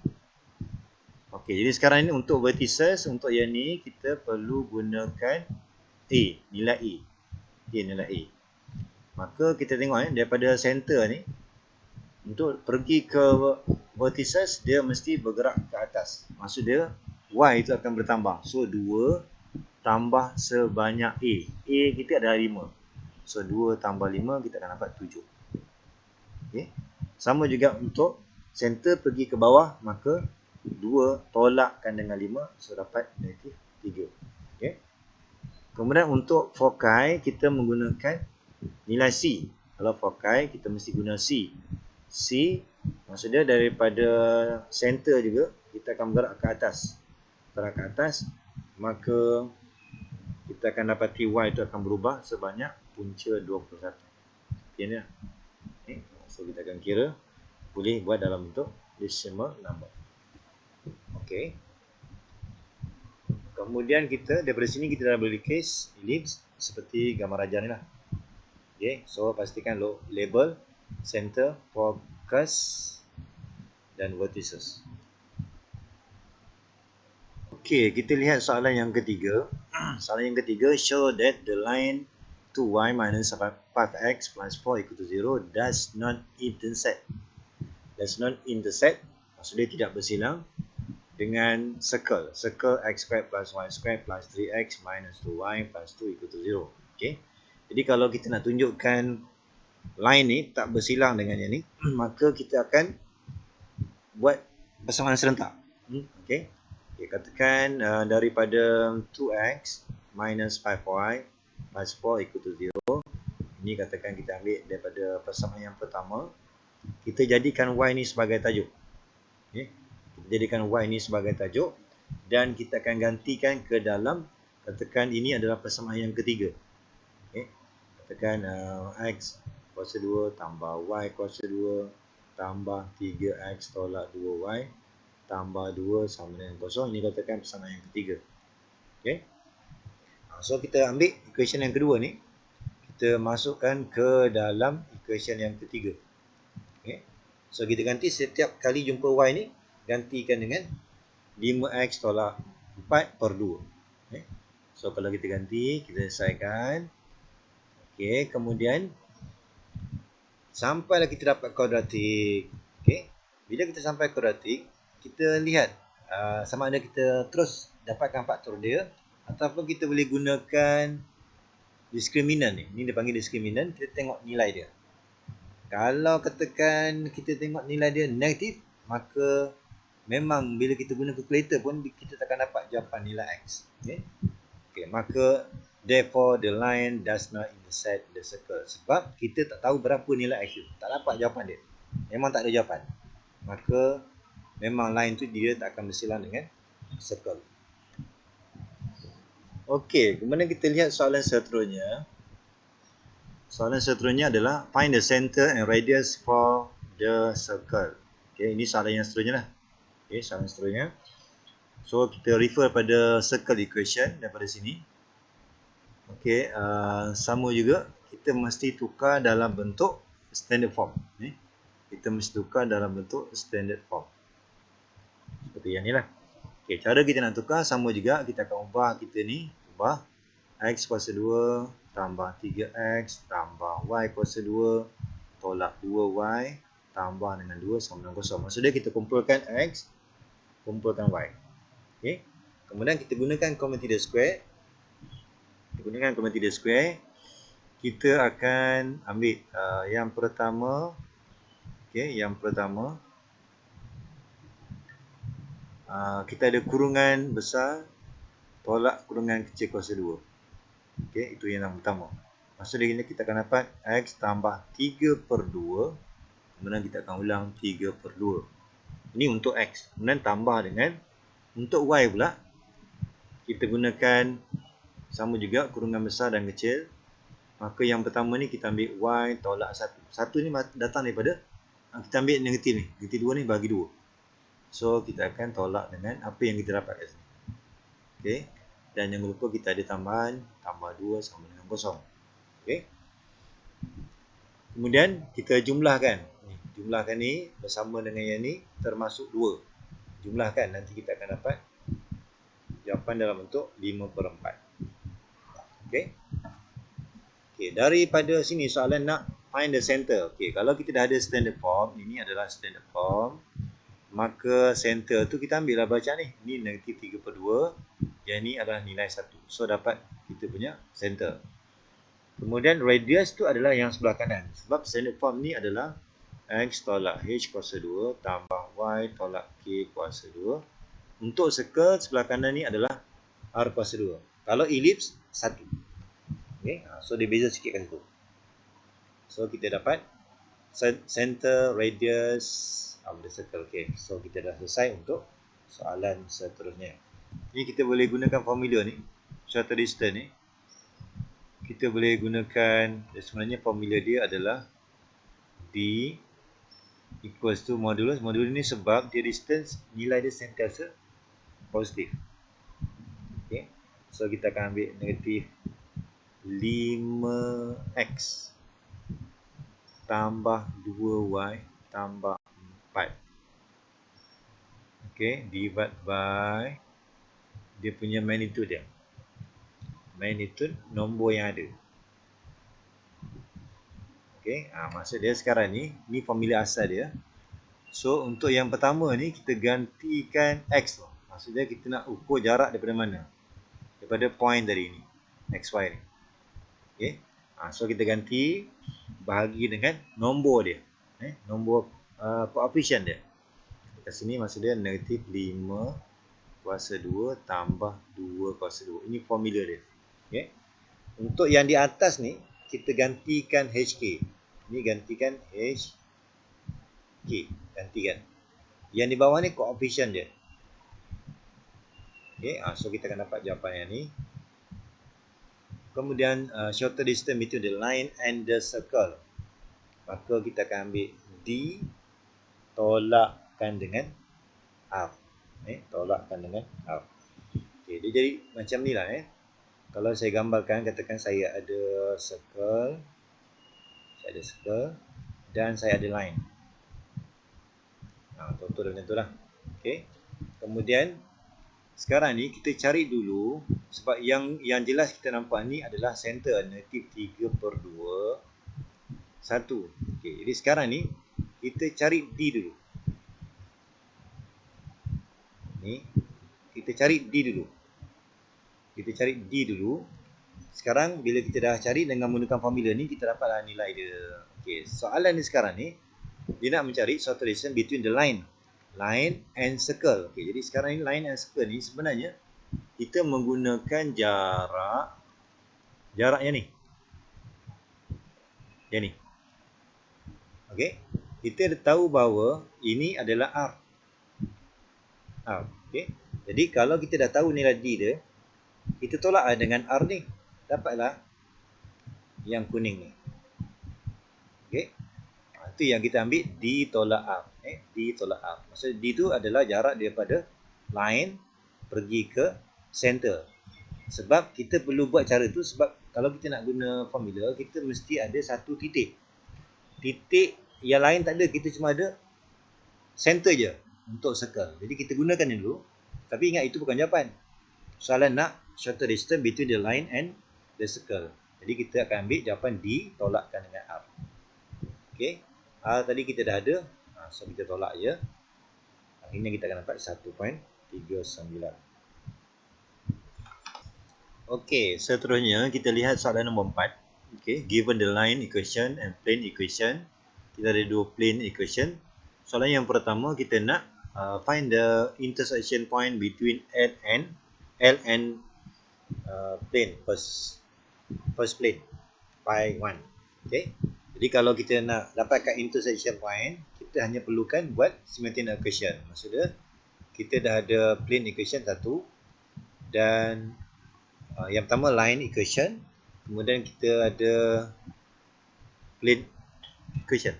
Speaker 1: Okay, jadi sekarang ni untuk vertices, untuk yang ni kita perlu gunakan A, nilai A. Okay, nilai A. Maka kita tengok daripada center ni, untuk pergi ke vertices, dia mesti bergerak ke atas. Maksud dia, Y itu akan bertambah. So, 2 tambah sebanyak A. A kita adalah 5. So, 2 tambah 5, kita akan dapat 7. Okay. Sama juga untuk center pergi ke bawah, maka 2 tolakkan dengan 5, so dapat negatif 3. Okay. Kemudian untuk foci, kita menggunakan nilai C. Kalau foci, kita mesti guna C. C, maksudnya daripada center juga, kita akan bergerak ke atas. Bergerak ke atas, maka kita akan dapati Y itu akan berubah sebanyak punca 21. Okay, ni. Okay. So, kita akan kira, boleh buat dalam bentuk decimal number. Okay. Kemudian kita daripada sini kita dah boleh case ellipse seperti gambar rajah ni lah. Okay. So pastikan label, center, focus dan vertices. Okay, kita lihat soalan yang ketiga. Soalan yang ketiga, show that the line 2y minus 5x plus 4 equal to 0 does not intersect. Does not intersect, maksudnya tidak bersilang dengan circle. Circle x squared plus y squared plus 3x minus 2y plus 2 equal to 0. Okay. Jadi kalau kita nak tunjukkan line ni tak bersilang dengan yang ni, maka kita akan buat persamaan serentak. Okay. Okay, katakan daripada 2x minus 5y plus 4 equal to 0. Ini katakan kita ambil daripada persamaan yang pertama. Kita jadikan y ni sebagai tajuk. Okay. Jadikan y ni sebagai tajuk dan kita akan gantikan ke dalam, katakan ini adalah persamaan yang ketiga. Okay. Katakan x kuasa 2 tambah y kuasa 2 tambah 3x tolak 2y tambah 2 sama dengan kosong. Ini katakan persamaan yang ketiga. Okay. So kita ambil equation yang kedua ni, kita masukkan ke dalam equation yang ketiga. Okay. So kita ganti setiap kali jumpa y ni, gantikan dengan 5x tolak 4 per 2. Okay. So kalau kita ganti, kita selesaikan. Okay. Kemudian sampailah kita dapat kuadratik. Okay. Bila kita sampai kuadratik, kita lihat sama ada kita terus dapatkan faktor dia ataupun kita boleh gunakan diskriminan ni. Ini dia panggil diskriminan. Kita tengok nilai dia. Kalau katakan kita tengok nilai dia negatif, maka memang bila kita guna calculator pun kita takkan dapat jawapan nilai x. Okay. Okay, maka therefore the line does not intersect the circle. Sebab kita tak tahu berapa nilai x tu. Tak dapat jawapan dia. Memang tak ada jawapan. Maka memang line tu dia tak akan bersilang dengan circle. Okey, kemudian kita lihat soalan seterusnya. Soalan seterusnya adalah find the center and radius for the circle. Okey, ini soalan yang seterusnya lah. Okey, soalan seterusnya. So kita refer pada circle equation daripada sini. Okey, sama juga kita mesti tukar dalam bentuk standard form. Kita mesti tukar dalam bentuk standard form. Seperti yang ni lah. Okay, cara kita nak tukar sama juga, kita akan ubah kita ni, ubah x kuasa 2 tambah 3x tambah y kuasa 2 tolak 2y tambah dengan 2 sama dengan kosong. Maksudnya kita kumpulkan x, kumpulkan y. Okay. Kemudian kita gunakan common tidal square. Kita gunakan common tidal square. Kita akan ambil yang pertama. Okay, yang pertama. Kita ada kurungan besar tolak kurungan kecil kuasa 2. Okey, itu yang pertama. Maksudnya ini kita akan dapat x tambah 3 per 2. Kemudian kita akan ulang 3 per 2. Ini untuk x. Kemudian tambah dengan untuk y pula. Kita gunakan sama juga kurungan besar dan kecil. Maka yang pertama ni kita ambil y tolak 1. 1 ni datang daripada kita ambil negatif ni. Negatif 2 ni bagi 2. So kita akan tolak dengan apa yang kita dapat kat sini. Okey. Dan jangan lupa kita ada tambahan, tambah 2 sama dengan kosong. Okey. Kemudian kita jumlahkan. Jumlahkan ni bersama dengan yang ni termasuk 2. Jumlahkan, nanti kita akan dapat jawapan dalam bentuk 5/4. Okey. Okey, daripada sini soalan nak find the center. Okey, kalau kita dah ada standard form, ini adalah standard form, maka center tu kita ambil lah bacaan ni. Ni negatif 3/2, yang ni adalah nilai 1. So dapat kita punya center. Kemudian radius tu adalah yang sebelah kanan. Sebab standard form ni adalah X tolak H kuasa 2 tambah Y tolak K kuasa 2. Untuk circle sebelah kanan ni adalah R kuasa 2. Kalau ellipse, 1. Okay. So dia beza sikit kat situ. So kita dapat center, radius of the circle. Okay. So kita dah selesai untuk soalan seterusnya. Ini kita boleh gunakan formula ni, shorter distance ni. Kita boleh gunakan, sebenarnya formula dia adalah D equals to modulus. Modulus ni sebab dia distance, nilai dia sentiasa positif. Okay. So kita akan ambil negatif 5x tambah 2y tambah 4. Okay, divide by dia punya magnitude dia. Magnitude nombor yang ada. Okay, maksud dia sekarang ni formula asal dia. So untuk yang pertama ni kita gantikan x tu. Maksudnya kita nak ukur jarak daripada mana? Daripada point tadi ni, xy ni. Okay. So kita ganti bahagi dengan nombor dia. Nombor coefficient dia. Kat sini maksud dia negatif 5 kuasa 2 tambah 2 kuasa 2. Ini formula dia. Okay. Untuk yang di atas ni, kita gantikan HK. Ini gantikan HK. Gantikan. Yang di bawah ni coefficient dia. Okay. So kita akan dapat jawapan yang ni. Kemudian shorter distance between the line and the circle. Maka kita akan ambil D tolakkan dengan R. Tolakkan dengan R. Okay, dia jadi macam ni lah. Kalau saya gambarkan, katakan saya ada circle. Saya ada circle. Dan saya ada line. Contoh dia macam tu lah. Okay. Kemudian, sekarang ni kita cari dulu. Sebab yang jelas kita nampak ni adalah center. Negatif 3/2. 1. Okay, jadi sekarang ni, kita cari D dulu. Ni, kita cari D dulu. Kita cari D dulu. Sekarang bila kita dah cari dengan menggunakan formula ni, kita dapatlah nilai dia. Okey, soalan ni sekarang ni dia nak mencari shorter distance between the line and circle. Okey, jadi sekarang ni line and circle ni sebenarnya kita menggunakan jarak yang ni. Yang ni. Okey. Kita dah tahu bahawa ini adalah R. Okey. Jadi kalau kita dah tahu nilai D dia, kita tolak dengan R ni. Dapatlah yang kuning ni. Okey. Itu yang kita ambil D tolak R. D tolak R. Maksud D tu adalah jarak daripada line pergi ke center. Sebab kita perlu buat cara tu sebab kalau kita nak guna formula, kita mesti ada satu titik. Titik yang lain tak ada, kita cuma ada center je untuk circle. Jadi kita gunakan ni dulu. Tapi ingat itu bukan jawapan. Soalan nak shorter distance between the line and the circle. Jadi kita akan ambil jawapan D tolakkan dengan R. Okey. R tadi kita dah ada. So kita tolak je. Akhirnya kita akan dapat 1.39. Okey, seterusnya kita lihat soalan nombor 4. Okey, given the line equation and plane equation. Kita ada dua plane equation. Soalan yang pertama kita nak find the intersection point between L and plane, first plane, pi 1. Okey. Jadi kalau kita nak dapatkan intersection point, kita hanya perlukan buat simultaneous equation. Maksudnya kita dah ada plane equation satu dan yang pertama line equation, kemudian kita ada plane equation.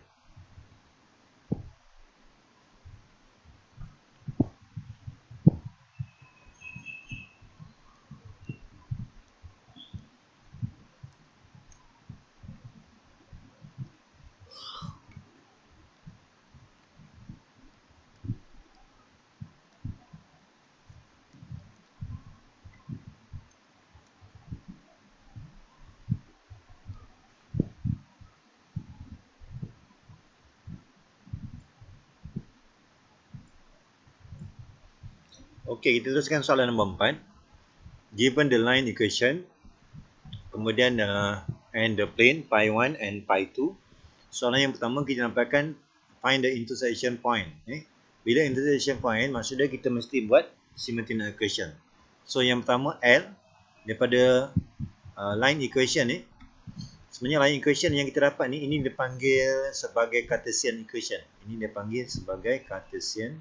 Speaker 1: Okey, kita teruskan soalan nombor 4. Given the line equation, kemudian and the plane pi1 and pi2. Soalan yang pertama kita dapatkan find the intersection point. Bila intersection point, maksudnya kita mesti buat simultaneous equation. So yang pertama L daripada line equation ni. Sebenarnya line equation yang kita dapat ni, ini dipanggil sebagai Cartesian equation. Ini dipanggil sebagai Cartesian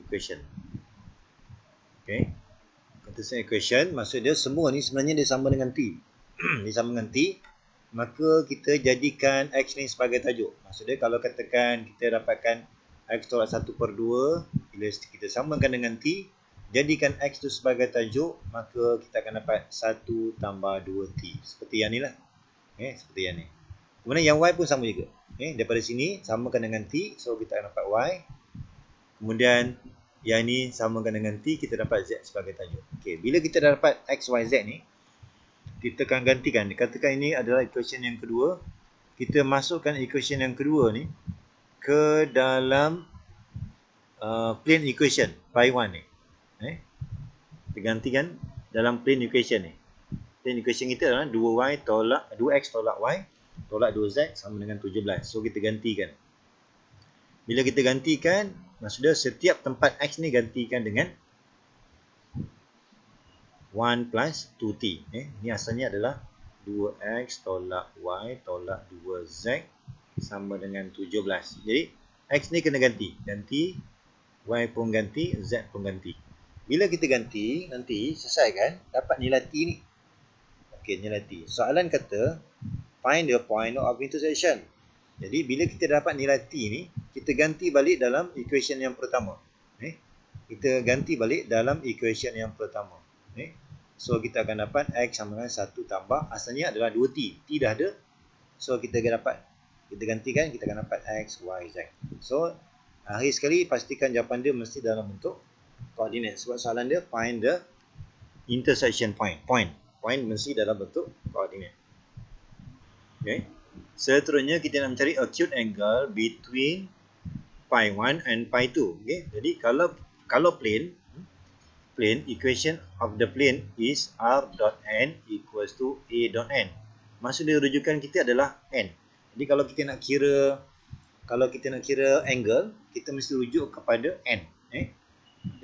Speaker 1: equation. Okay. Cartesian equation maksud dia semua ni sebenarnya dia sama dengan T. Dia sama dengan T. Maka kita jadikan X ni sebagai tajuk. Maksudnya kalau katakan kita dapatkan X tolak 1/2. Bila kita samakan dengan T, jadikan X tu sebagai tajuk, maka kita akan dapat 1 tambah 2T. Seperti yang ni lah. Seperti yang ni. Kemudian yang Y pun sama juga. Daripada sini samakan dengan T, so kita akan dapat Y. Kemudian yang ni samakan dengan T, kita dapat Z sebagai tajuk. Bila kita dah dapat X, Y, Z ni, kita akan gantikan. Katakan ini adalah equation yang kedua. Kita masukkan equation yang kedua ni ke dalam plane equation pi1 ni. Kita gantikan dalam plane equation ni. Plane equation kita adalah 2x tolak y tolak 2z sama dengan 17. So kita gantikan. Bila kita gantikan, maksudnya setiap tempat x ni gantikan dengan 1 plus 2t. Ini asalnya adalah 2x tolak y tolak 2z sama dengan 17. Jadi x ni kena ganti. Ganti, y pun ganti, z pun ganti. Bila kita ganti, nanti selesaikan, dapat nilai t ni. Nilai t. Soalan kata, find the point of intersection. Jadi bila kita dapat nilai t ni, kita ganti balik dalam equation yang pertama. Kita ganti balik dalam equation yang pertama. So kita akan dapat x sama dengan 1 tambah, asalnya adalah 2t. T dah ada. So kita gantikan, kita akan dapat x, y, z. So akhir sekali pastikan jawapan dia mesti dalam bentuk koordinat. Sebab soalan dia find the intersection point. Point mesti dalam bentuk koordinat. Seterusnya kita nak mencari acute angle between pi1 and pi2. Jadi kalau plane equation of the plane is r dot n equals to a dot n. Maksud dia rujukan kita adalah n. Jadi kalau kita nak kira angle, kita mesti rujuk kepada n.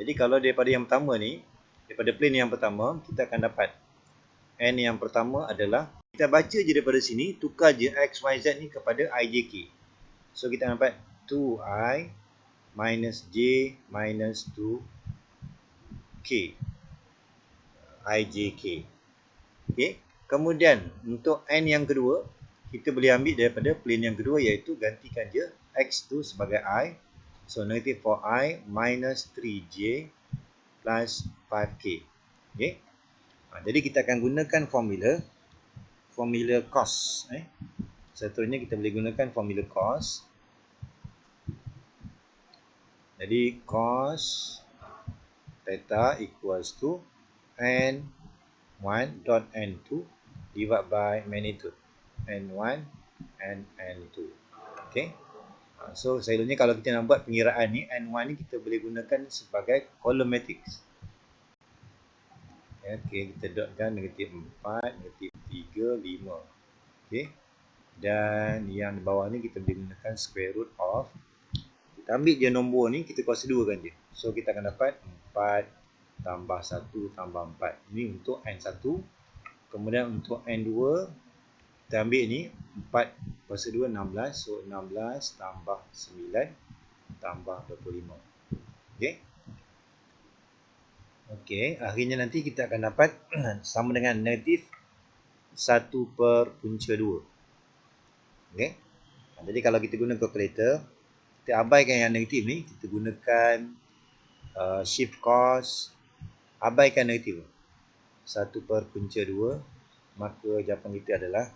Speaker 1: Jadi kalau daripada yang pertama ni, daripada plane yang pertama, kita akan dapat n yang pertama adalah, kita baca je daripada sini, tukar je x, y, z ni kepada i, j, k. So kita dapat 2i minus j minus 2k. I, j, k. Kemudian untuk n yang kedua, kita boleh ambil daripada plane yang kedua, iaitu gantikan je x tu sebagai i. So negative 4i minus 3j plus 5k. Jadi kita akan gunakan formula cos. Seterusnya kita boleh gunakan formula cos. Jadi cos theta equals to n1 dot n2 divided by magnitude n1 and n2. So selalunya kalau kita nak buat pengiraan ni, n1 ni kita boleh gunakan sebagai column matrix. Kita dotkan negatif 4, negatif 3, 5. Dan yang di bawah ni kita boleh gunakan square root of. Kita ambil je nombor ni, kita kuasa 2 kan je. So kita akan dapat 4 tambah 1 tambah 4. Ini untuk n1. Kemudian untuk n2, kita ambil ni 4 kuasa 2, 16. So 16 tambah 9 tambah 25. Akhirnya nanti kita akan dapat sama dengan negatif 1 per punca 2. Jadi kalau kita guna kalkulator, kita abaikan yang negatif ni, kita gunakan shift cos, abaikan negatif 1 per punca 2, maka jawapan kita adalah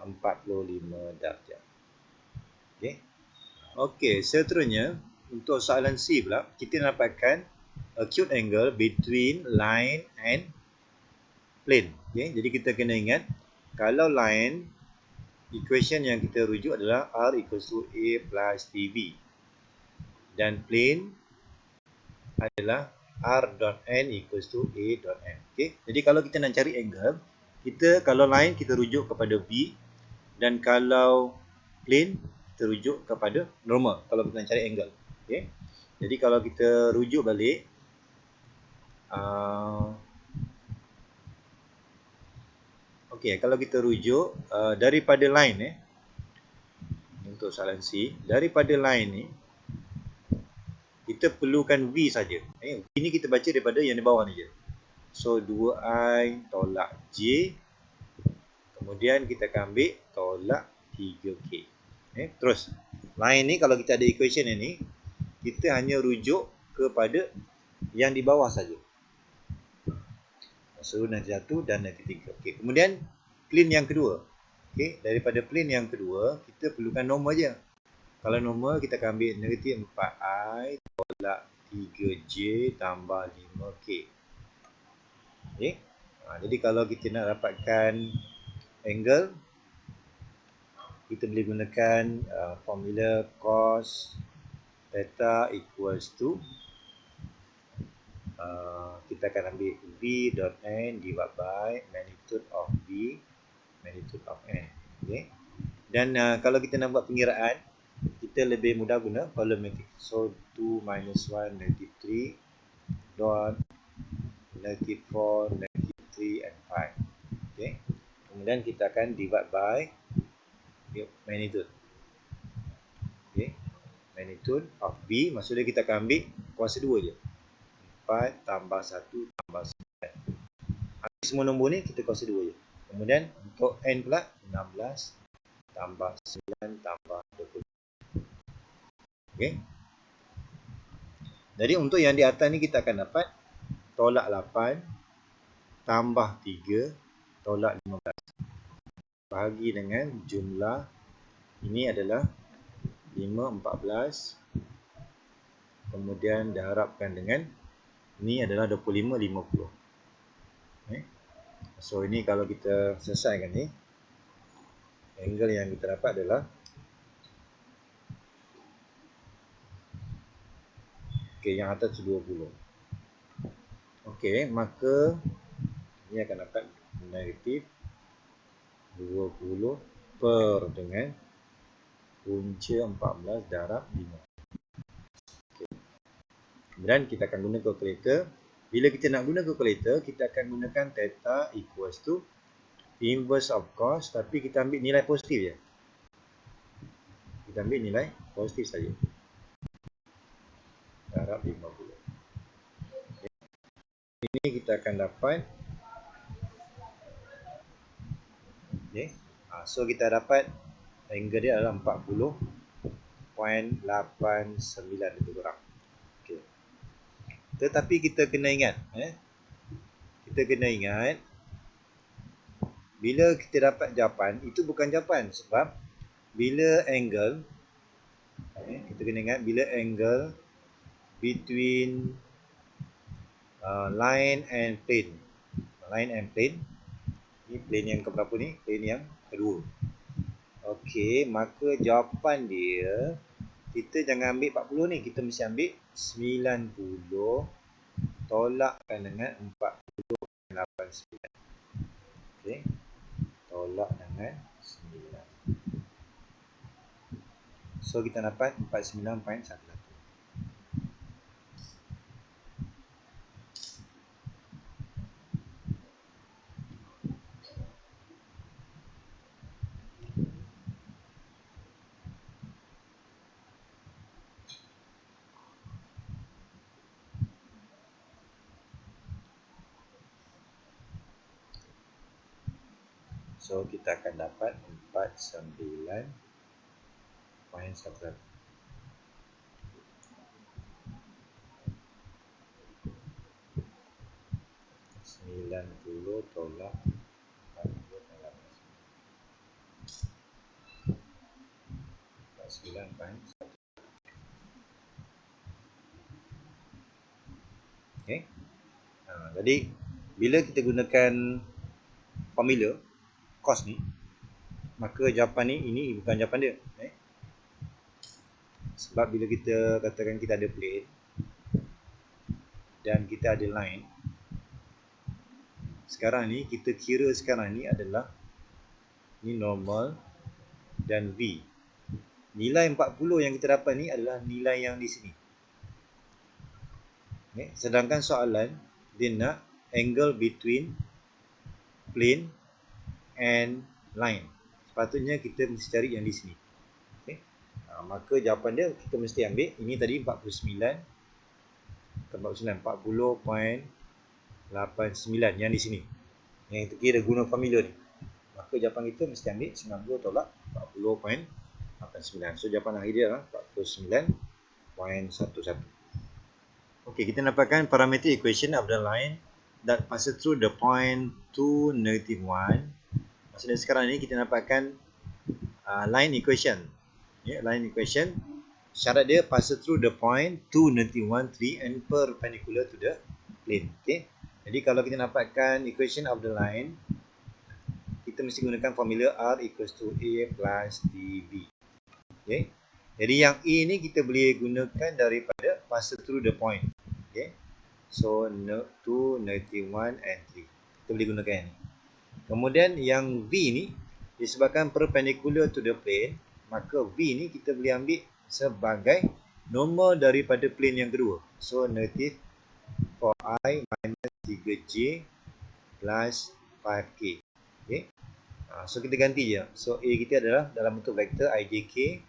Speaker 1: 45 darjah. Seterusnya untuk soalan C pula, kita dapatkan acute angle between line and plane. Jadi kita kena ingat, kalau line, equation yang kita rujuk adalah r equals to a plus tb. Dan plane, adalah R dot N equals to A dot N. Okay? Jadi kalau kita nak cari angle, kita kalau line kita rujuk kepada V, dan kalau plane kita rujuk kepada normal kalau kita nak cari angle. Okay? Jadi kalau kita rujuk balik, okay, kalau kita rujuk daripada line untuk soalan C, daripada line ni kita perlukan V saja. V ni kita baca daripada yang di bawah ni je. So 2I tolak J, kemudian kita akan ambil tolak 3K. Terus line ni kalau kita ada equation ni, kita hanya rujuk kepada yang di bawah saja. So nanti 1 dan nanti 3. Okay. Kemudian plane yang kedua. Okay. Daripada plane yang kedua, kita perlukan normal je. Kalau normal, kita akan ambil negatif 4I tolak 3J tambah 5K. Okay. Jadi kalau kita nak dapatkan angle, kita boleh gunakan formula cos theta equals to kita akan ambil V dot N divided by magnitude of V, magnitude of N. Okay. Dan kalau kita nak buat pengiraan, kita lebih mudah guna volumetric. So 2 minus 1 negative 3 dot negative 4 negative 3 and 5. Okay. Kemudian kita akan divide by magnitude. Okay. Magnitude of V, maksudnya kita akan ambil kuasa 2 je. 4 tambah 1 tambah 9. Ambil semua nombor ni kita kuasa 2 je. Kemudian untuk N pula 16 tambah 9 tambah 20. Okay. Jadi untuk yang di atas ni kita akan dapat tolak 8 tambah 3 tolak 15. Bahagi dengan jumlah ini adalah 5, 14. Kemudian diharapkan dengan ni adalah 25, 50. So ini kalau kita selesaikan ni, angle yang kita dapat adalah yang atas 20. Maka ini akan dapat negatif 20 per dengan punca 14 darab 5. Kemudian kita akan guna kalkulator. Bila kita nak guna kalkulator, kita akan gunakan theta equals to inverse of cos, tapi kita ambil nilai positif je. Kita ambil nilai positif saja. Darab 50. Ini kita akan dapat. So kita dapat angle dia adalah 40.89 lebih kurang. Tetapi kita kena ingat, bila kita dapat jawapan, itu bukan jawapan. Sebab bila angle, kita kena ingat bila angle between line and plane. Line and plane. Ini plane yang keberapa ni? Plane yang kedua. Okey, maka jawapan dia, kita jangan ambil 40 ni. Kita mesti ambil 90 tolakkan dengan 40.89. Okey. Tolak dengan 9. So kita dapat 49.11. So kita akan dapat 49.11. 90 tolak 49.11. Okay. Jadi bila kita gunakan formula cos ni, maka jawapan ni, ini bukan jawapan dia. Sebab bila kita katakan kita ada plane, dan kita ada line. Sekarang ni kita kira sekarang ni adalah ni normal dan V. Nilai 40 yang kita dapat ni adalah nilai yang di sini. Okay. Sedangkan soalan dia nak angle between plane and line. Sepatutnya kita mesti cari yang di sini. Okay. Maka jawapan dia kita mesti ambil ini tadi 40.89 yang di sini. Yang kita kira guna formula ni. Maka jawapan kita mesti ambil 90 tolak 40.89. So jawapan akhir dia adalah 49.11. Okey, kita dapatkan parametric equation of the line that passes through the point 2, -1. Maksudnya sekarang ni kita dapatkan line equation. Line equation. Syarat dia passes through the point 2, -1, 3 and perpendicular to the plane. Okay. Jadi kalau kita dapatkan equation of the line, kita mesti gunakan formula R equals to A plus DB. Okay. Jadi yang A ni kita boleh gunakan daripada passes through the point. Okay. So 2, -1 and 3. Kita boleh gunakan yang ni. Kemudian yang V ni disebabkan perpendicular to the plane, maka V ni kita boleh ambil sebagai normal daripada plane yang kedua. So negative 4i minus 3j plus 5k. Okay. So kita ganti je. So A kita adalah dalam bentuk vektor ijk,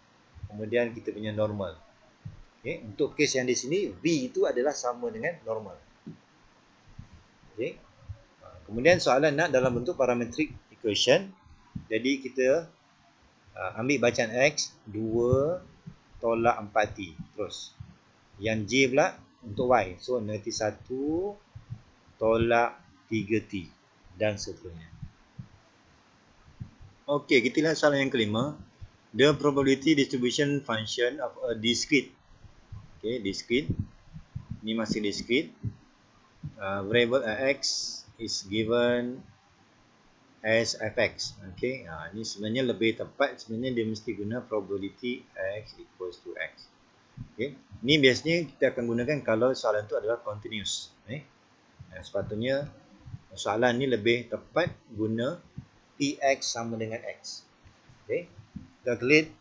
Speaker 1: kemudian kita punya normal. Okay. Untuk kes yang di sini V itu adalah sama dengan normal. Okay. Kemudian soalan nak dalam bentuk parametric equation. Jadi kita ambil bacaan X 2 tolak 4t terus. Yang J pula untuk Y. So negatif 1 tolak 3t dan seterusnya. Okey, kita lihat soalan yang kelima. The probability distribution function of a discrete. Okay, discrete. Ini masih discrete. Variable X is given as fx. Okay, ini sebenarnya lebih tepat. Sebenarnya dia mesti guna probability X equals to X. Okay. Ini biasanya kita akan gunakan kalau soalan itu adalah continuous. Sepatutnya soalan ni lebih tepat guna Px sama dengan X. Okay. Calculate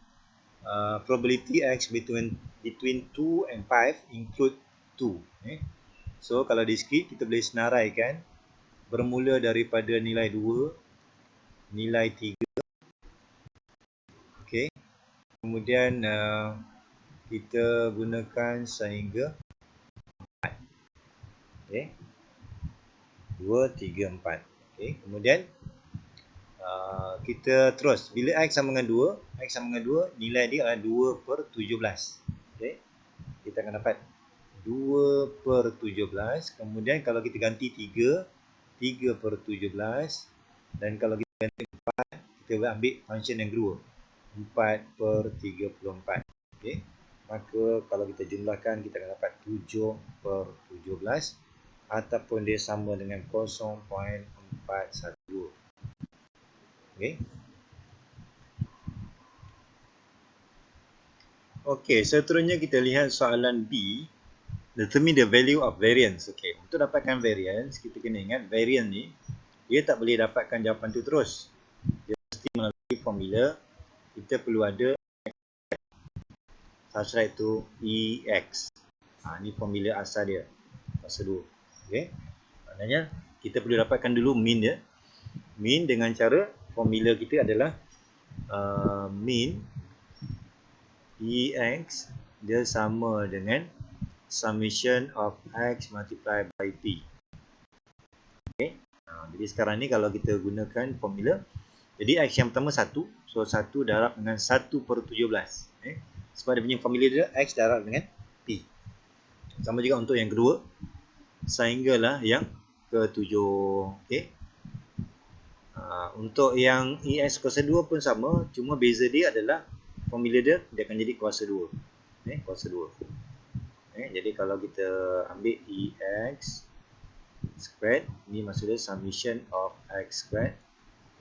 Speaker 1: probability X between 2 and 5 include 2. Okay. So kalau discrete kita boleh senaraikan bermula daripada nilai 2, nilai 3. Okay. Kemudian kita gunakan sehingga 4. Okay. 2, 3, 4. Okay. Kemudian kita terus. Bila X sama dengan 2, nilai dia adalah 2/17. Okay. Kita akan dapat 2/17. Kemudian kalau kita ganti 3/17. Dan kalau kita ganti 4, kita boleh ambil function yang kedua. 4/34. Okay. Maka kalau kita jumlahkan, kita akan dapat 7/17 ataupun dia sama dengan 0.412. Okay. Okay, seterusnya kita lihat soalan B. Determine the value of variance. Okay, untuk dapatkan variance, kita kena ingat variance ni, dia tak boleh dapatkan jawapan tu terus. Dia mesti melalui formula. Kita perlu ada subtract to EX. Ni formula asal dia. Fasa 2. Okay. Maknanya, kita perlu dapatkan dulu mean dia. Mean dengan cara formula kita adalah mean EX dia sama dengan summation of X multiplied by P. Okay. Jadi sekarang ni kalau kita gunakan formula, jadi X yang pertama 1. So 1 darab dengan 1/17. Okay. Sebab dia punya formula dia X darab dengan P. Sama juga untuk yang kedua. Sehinggalah yang ke-7. Okay. Untuk yang EX kuasa 2 pun sama. Cuma beza dia adalah formula dia akan jadi kuasa 2. Kuasa 2. Jadi kalau kita ambil EX squared, ni maksudnya summation of X squared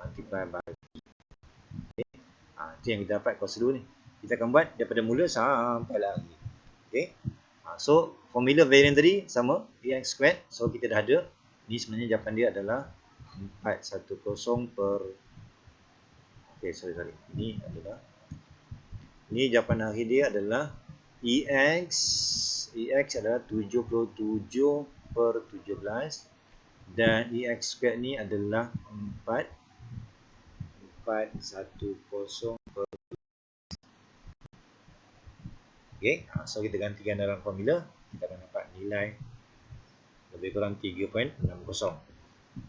Speaker 1: multiplied by P. Itu yang kita dapat kuasa 2 ni. Kita akan buat daripada mula sampai lagi. Okay. So formula variant tadi sama Ax squared. So kita dah ada. Ni sebenarnya jawapan dia adalah 410 per. Okay, sorry. Ini jawapan akhir dia adalah Ex adalah 77 per 17 dan Ex squared ni adalah 410 per. Okay, so kita gantikan dalam formula, kita akan dapat nilai lebih kurang 3.60.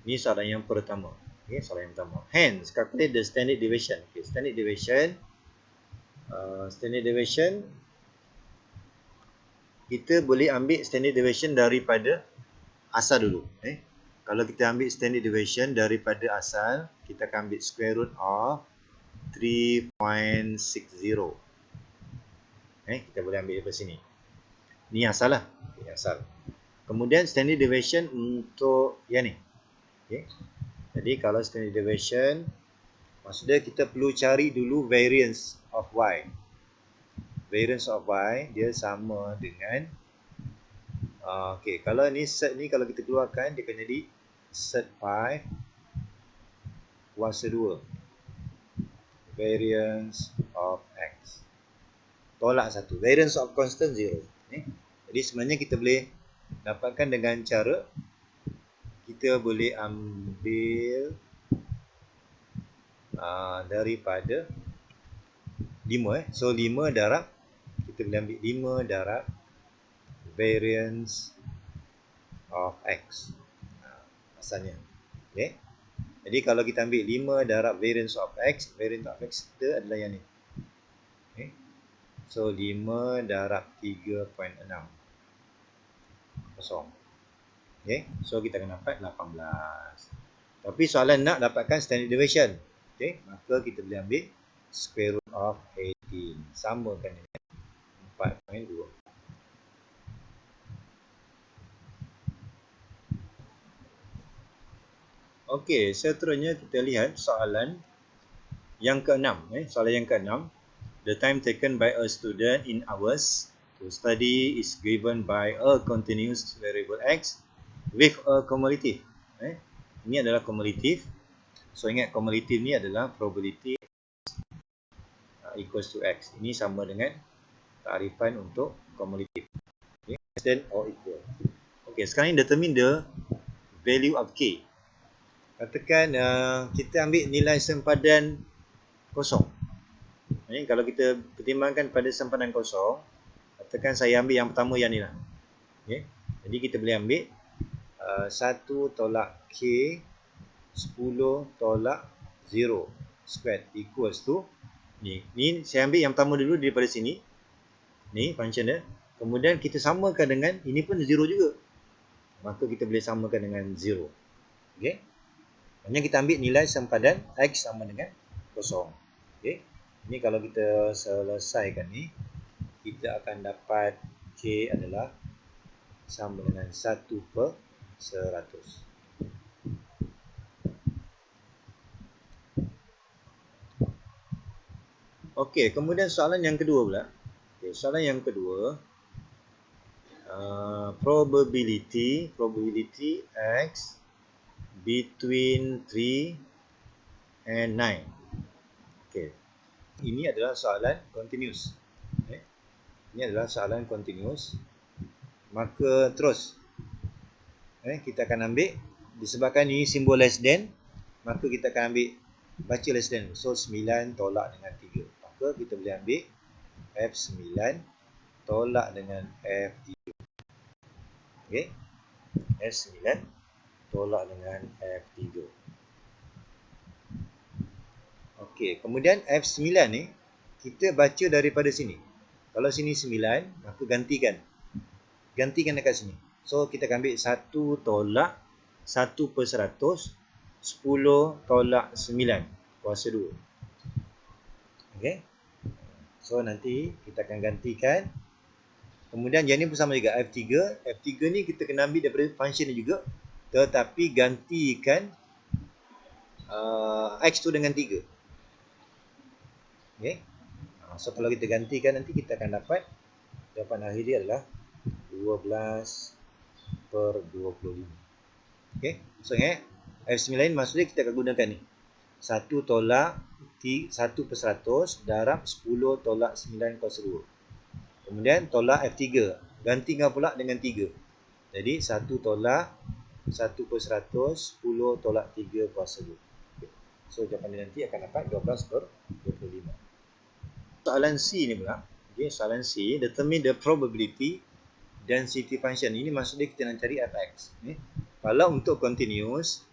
Speaker 1: Ini soalan yang pertama. Okay, soalan yang pertama. Hence, calculate the standard deviation. Okay, standard deviation, kita boleh ambil standard deviation daripada asal dulu. Kalau kita ambil standard deviation daripada asal, kita akan ambil square root of 3.60. Kita boleh ambil daripada sini. Ni asal lah. Okay, asal. Kemudian standard deviation untuk yang ni. Okay. Jadi kalau standard deviation, maksudnya kita perlu cari dulu variance of y. Variance of y dia sama dengan okay, kalau ni set ni kalau kita keluarkan dia akan jadi set 5 kuasa 2 variance of x. Tolak 1. Variance of constant 0. Jadi sebenarnya kita boleh dapatkan dengan cara kita boleh ambil daripada 5. So 5 darab, kita boleh ambil 5 darab variance of x. Asalnya. Okay. Jadi kalau kita ambil 5 darab variance of x kita adalah yang ni. Okay. So 5 darab 3.6 kosong. Okay. So kita akan dapat 18. Tapi soalan nak dapatkan standard deviation. Okay. Maka kita boleh ambil square root of 18. Samakan dengan 4.2. Okey, seterusnya kita lihat soalan yang ke-6. Soalan yang ke-6. The time taken by a student in hours to study is given by a continuous variable x with a cumulative. Ini adalah cumulative. So ingat cumulative ni adalah probability equals to x. Ini sama dengan takrifan untuk cumulative. Okay, less than or equal. Okay, sekarang ni determine the value of k. Katakan kita ambil nilai sempadan kosong. Kalau kita pertimbangkan pada sempadan kosong, katakan saya ambil yang pertama yang ni lah. Okay. Jadi kita boleh ambil 1 tolak k 10 tolak 0 squared equals to ni. Ni saya ambil yang pertama dulu daripada sini. Ni function dia. Kemudian kita samakan dengan ini pun 0 juga. Maka kita boleh samakan dengan 0. Okey. Maksudnya kita ambil nilai sempadan x sama dengan kosong. Okey. Ini kalau kita selesaikan ni, kita akan dapat k adalah sama dengan 1 per 100. Okey, kemudian soalan yang kedua pula. Okay, soalan yang kedua, probability x between 3 and 9. Okay. Ini adalah soalan continuous. Ini adalah soalan continuous. Maka terus kita akan ambil, disebabkan ini simbol less than, maka kita akan ambil baca less than. So 9 tolak dengan 3. Maka kita boleh ambil F9 tolak dengan F3. Okay. F9 tolak dengan F3. Okey, kemudian F9 ni kita baca daripada sini. Kalau sini 9, maka gantikan. Gantikan dekat sini. So kita akan ambil 1 tolak 1 per 100, 10 tolak 9 kuasa 2. Okey. So nanti kita akan gantikan. Kemudian yang ni pun sama juga F3. F3 ni kita kena ambil daripada function ni juga. Tetapi gantikan X tu dengan 3. Okay. So kalau kita gantikan nanti kita akan dapat jawapan akhir dia adalah 12/25. Okay, so F9 maksudnya kita akan gunakan ni 1 tolak 1/100 darab 10 tolak 9 kuasa 2. Kemudian tolak F3, gantikan pula dengan 3. Jadi 1 tolak 1/100 10 tolak 3 kuasa 2. Okay. So jawapan dia nanti akan dapat 12/25. Soalan C ni pula, okay, soalan C, determine the probability density function. Ini maksudnya kita nak cari fx. Okay. Kalau untuk continuous,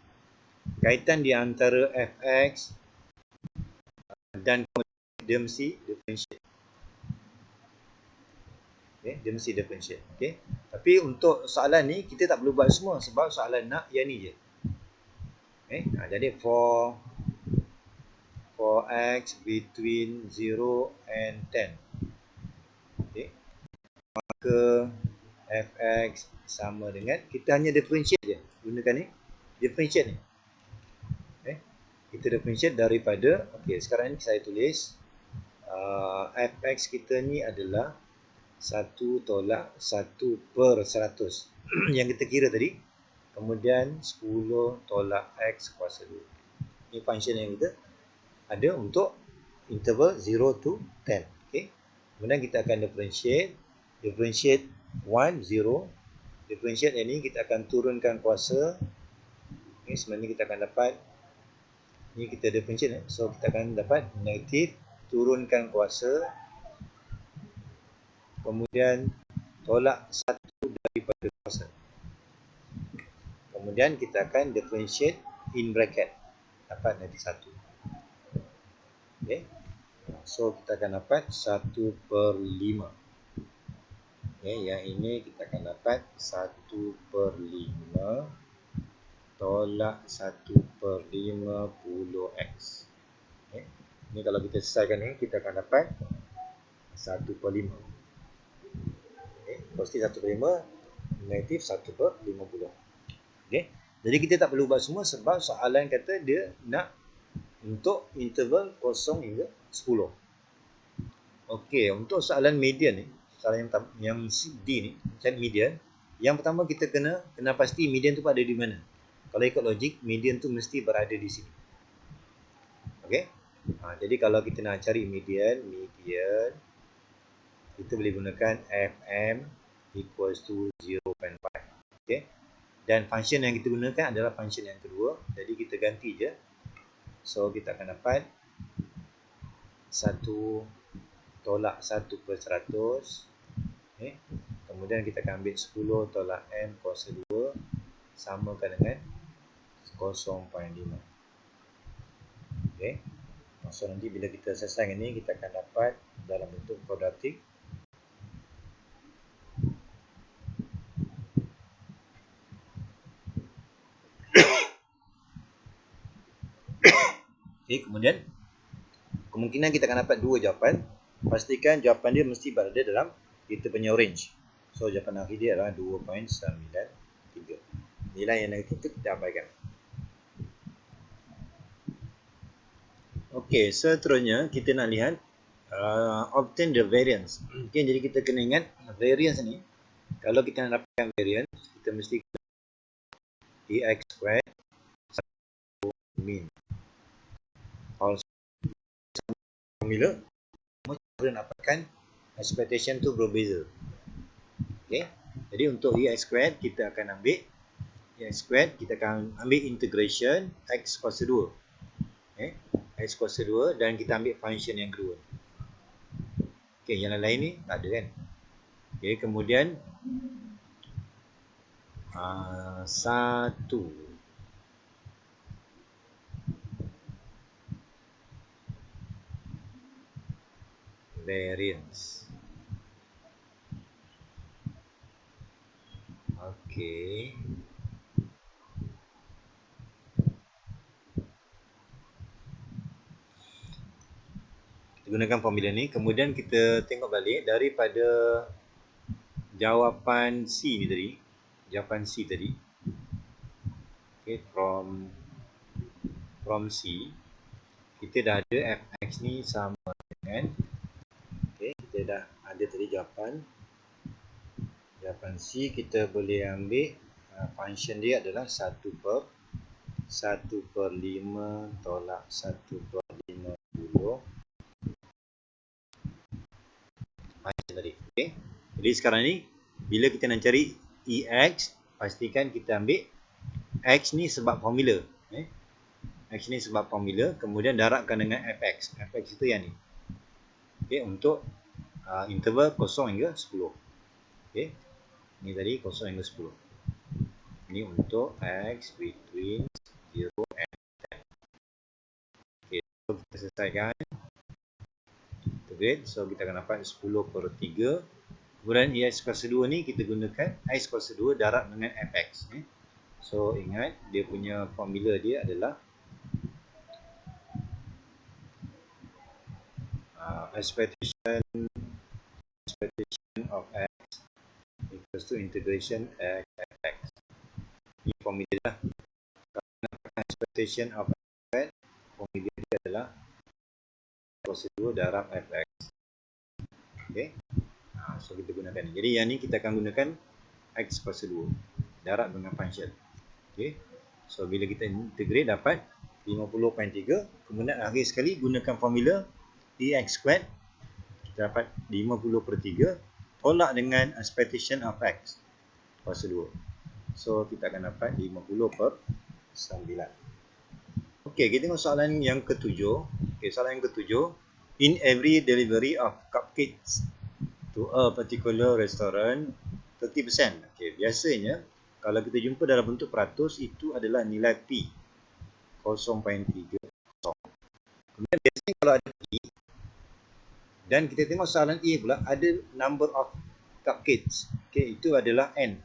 Speaker 1: kaitan di antara fx dan dia mesti differentiate. Okay, dia mesti differentiate. Okay. Tapi untuk soalan ni kita tak perlu buat semua sebab soalan nak yang ni je. Okay. Jadi for x between 0 and 10. Okay. Maka fx sama dengan, kita hanya differentiate je. Gunakan ni, differentiate ni. Okay. Kita differentiate daripada, okay, sekarang ni saya tulis fx kita ni adalah 1 tolak 1/100 yang kita kira tadi. Kemudian 10 tolak x kuasa 2. Ini function yang kita ada untuk interval 0 to 10. Okay. Kemudian kita akan differentiate 1, 0. Differentiate yang ni kita akan turunkan kuasa. Okay, sebenarnya kita akan dapat, ni kita differentiate, so kita akan dapat negatif, turunkan kuasa, kemudian tolak 1 daripada kuasa. Kemudian kita akan differentiate in bracket, dapat negatif 1. Okay. So kita akan dapat 1/5. Okay, yang ini kita akan dapat 1/5 tolak 1/50x. Okay. Ini kalau kita selesaikan ni, kita akan dapat 1/5. Okay. Positif 1/5, negatif 1/50. Okay. Jadi kita tak perlu buat semua sebab soalan kata dia nak untuk interval 0 hingga 10. Okey, untuk soalan median ni, soalan yang D ni, macam median, yang pertama kita kena pasti median tu ada di mana. Kalau ikut logik, median tu mesti berada di sini. Okey. Jadi kalau kita nak cari median, kita boleh gunakan fm equals to 0.5. Okey. Dan function yang kita gunakan adalah function yang kedua. Jadi kita ganti je. So kita akan dapat 1 tolak 1/100. Okay. Kemudian kita akan ambil 10 tolak m kuasa 2 samakan dengan 0.5. Okay. So nanti bila kita selesai ini, kita akan dapat dalam bentuk kuadratik. Okay, kemudian kemungkinan kita akan dapat dua jawapan. Pastikan jawapan dia mesti berada dalam kita punya range. So jawapan akhir dia adalah 2.93. Nilai yang negatif itu kita abaikan. Okey, seterusnya kita nak lihat obtain the variance. Okay, jadi kita kena ingat variance ni, kalau kita nak dapatkan variance, kita mesti dx squared min. Formula cara nak dapatkan expectation tu berbeza. Okey. Jadi untuk x squared kita akan ambil integration x kuasa 2. Okey. X kuasa 2 dan kita ambil function yang kedua. Okey, yang lain ni tak ada kan. Okey, kemudian 1 variance. Okey. Kita gunakan formula ni, kemudian kita tengok balik daripada jawapan C ni tadi. Jawapan C tadi. Okey, from C kita dah ada fx ni sama dengan, okey, kita dah ada tadi jawapan Jawapan C kita boleh ambil function dia adalah 1/1/5 tolak 1/50 function tadi. Okay. Jadi sekarang ni bila kita nak cari EX, pastikan kita ambil X ni sebab formula. X ni sebab formula, kemudian darabkan dengan fx. Fx itu yang ni. Okay, untuk interval 0 hingga 10. Okay. Ni tadi 0 hingga 10. Ini untuk X between 0 and 10. Okay, so kita selesaikan. Integrate, so kita akan dapat 10/3. Kemudian EX kuasa 2 ni kita gunakan X kuasa 2 darab dengan fx. So ingat dia punya formula dia adalah expectation of x equals to integration x fx. Ini formula lah. Kalau expectation of x, formula dia adalah kuasa 2 darab fx. Okay. So kita gunakan ni. Jadi yang ni kita akan gunakan x kuasa 2 darab dengan function. Okay. So bila kita integrate dapat 50.3. Kemudian akhir sekali gunakan formula EX squared, kita dapat 50/3 tolak dengan expectation of X kuasa 2. So kita akan dapat 50/9. Okey, kita tengok soalan yang ketujuh. Okey, soalan yang ketujuh. In every delivery of cupcakes to a particular restaurant, 30%. Okey, biasanya kalau kita jumpa dalam bentuk peratus, itu adalah nilai P 0.30. Kemudian biasanya kalau ada P, dan kita tengok soalan A pula ada number of cupcakes. Okey, itu adalah N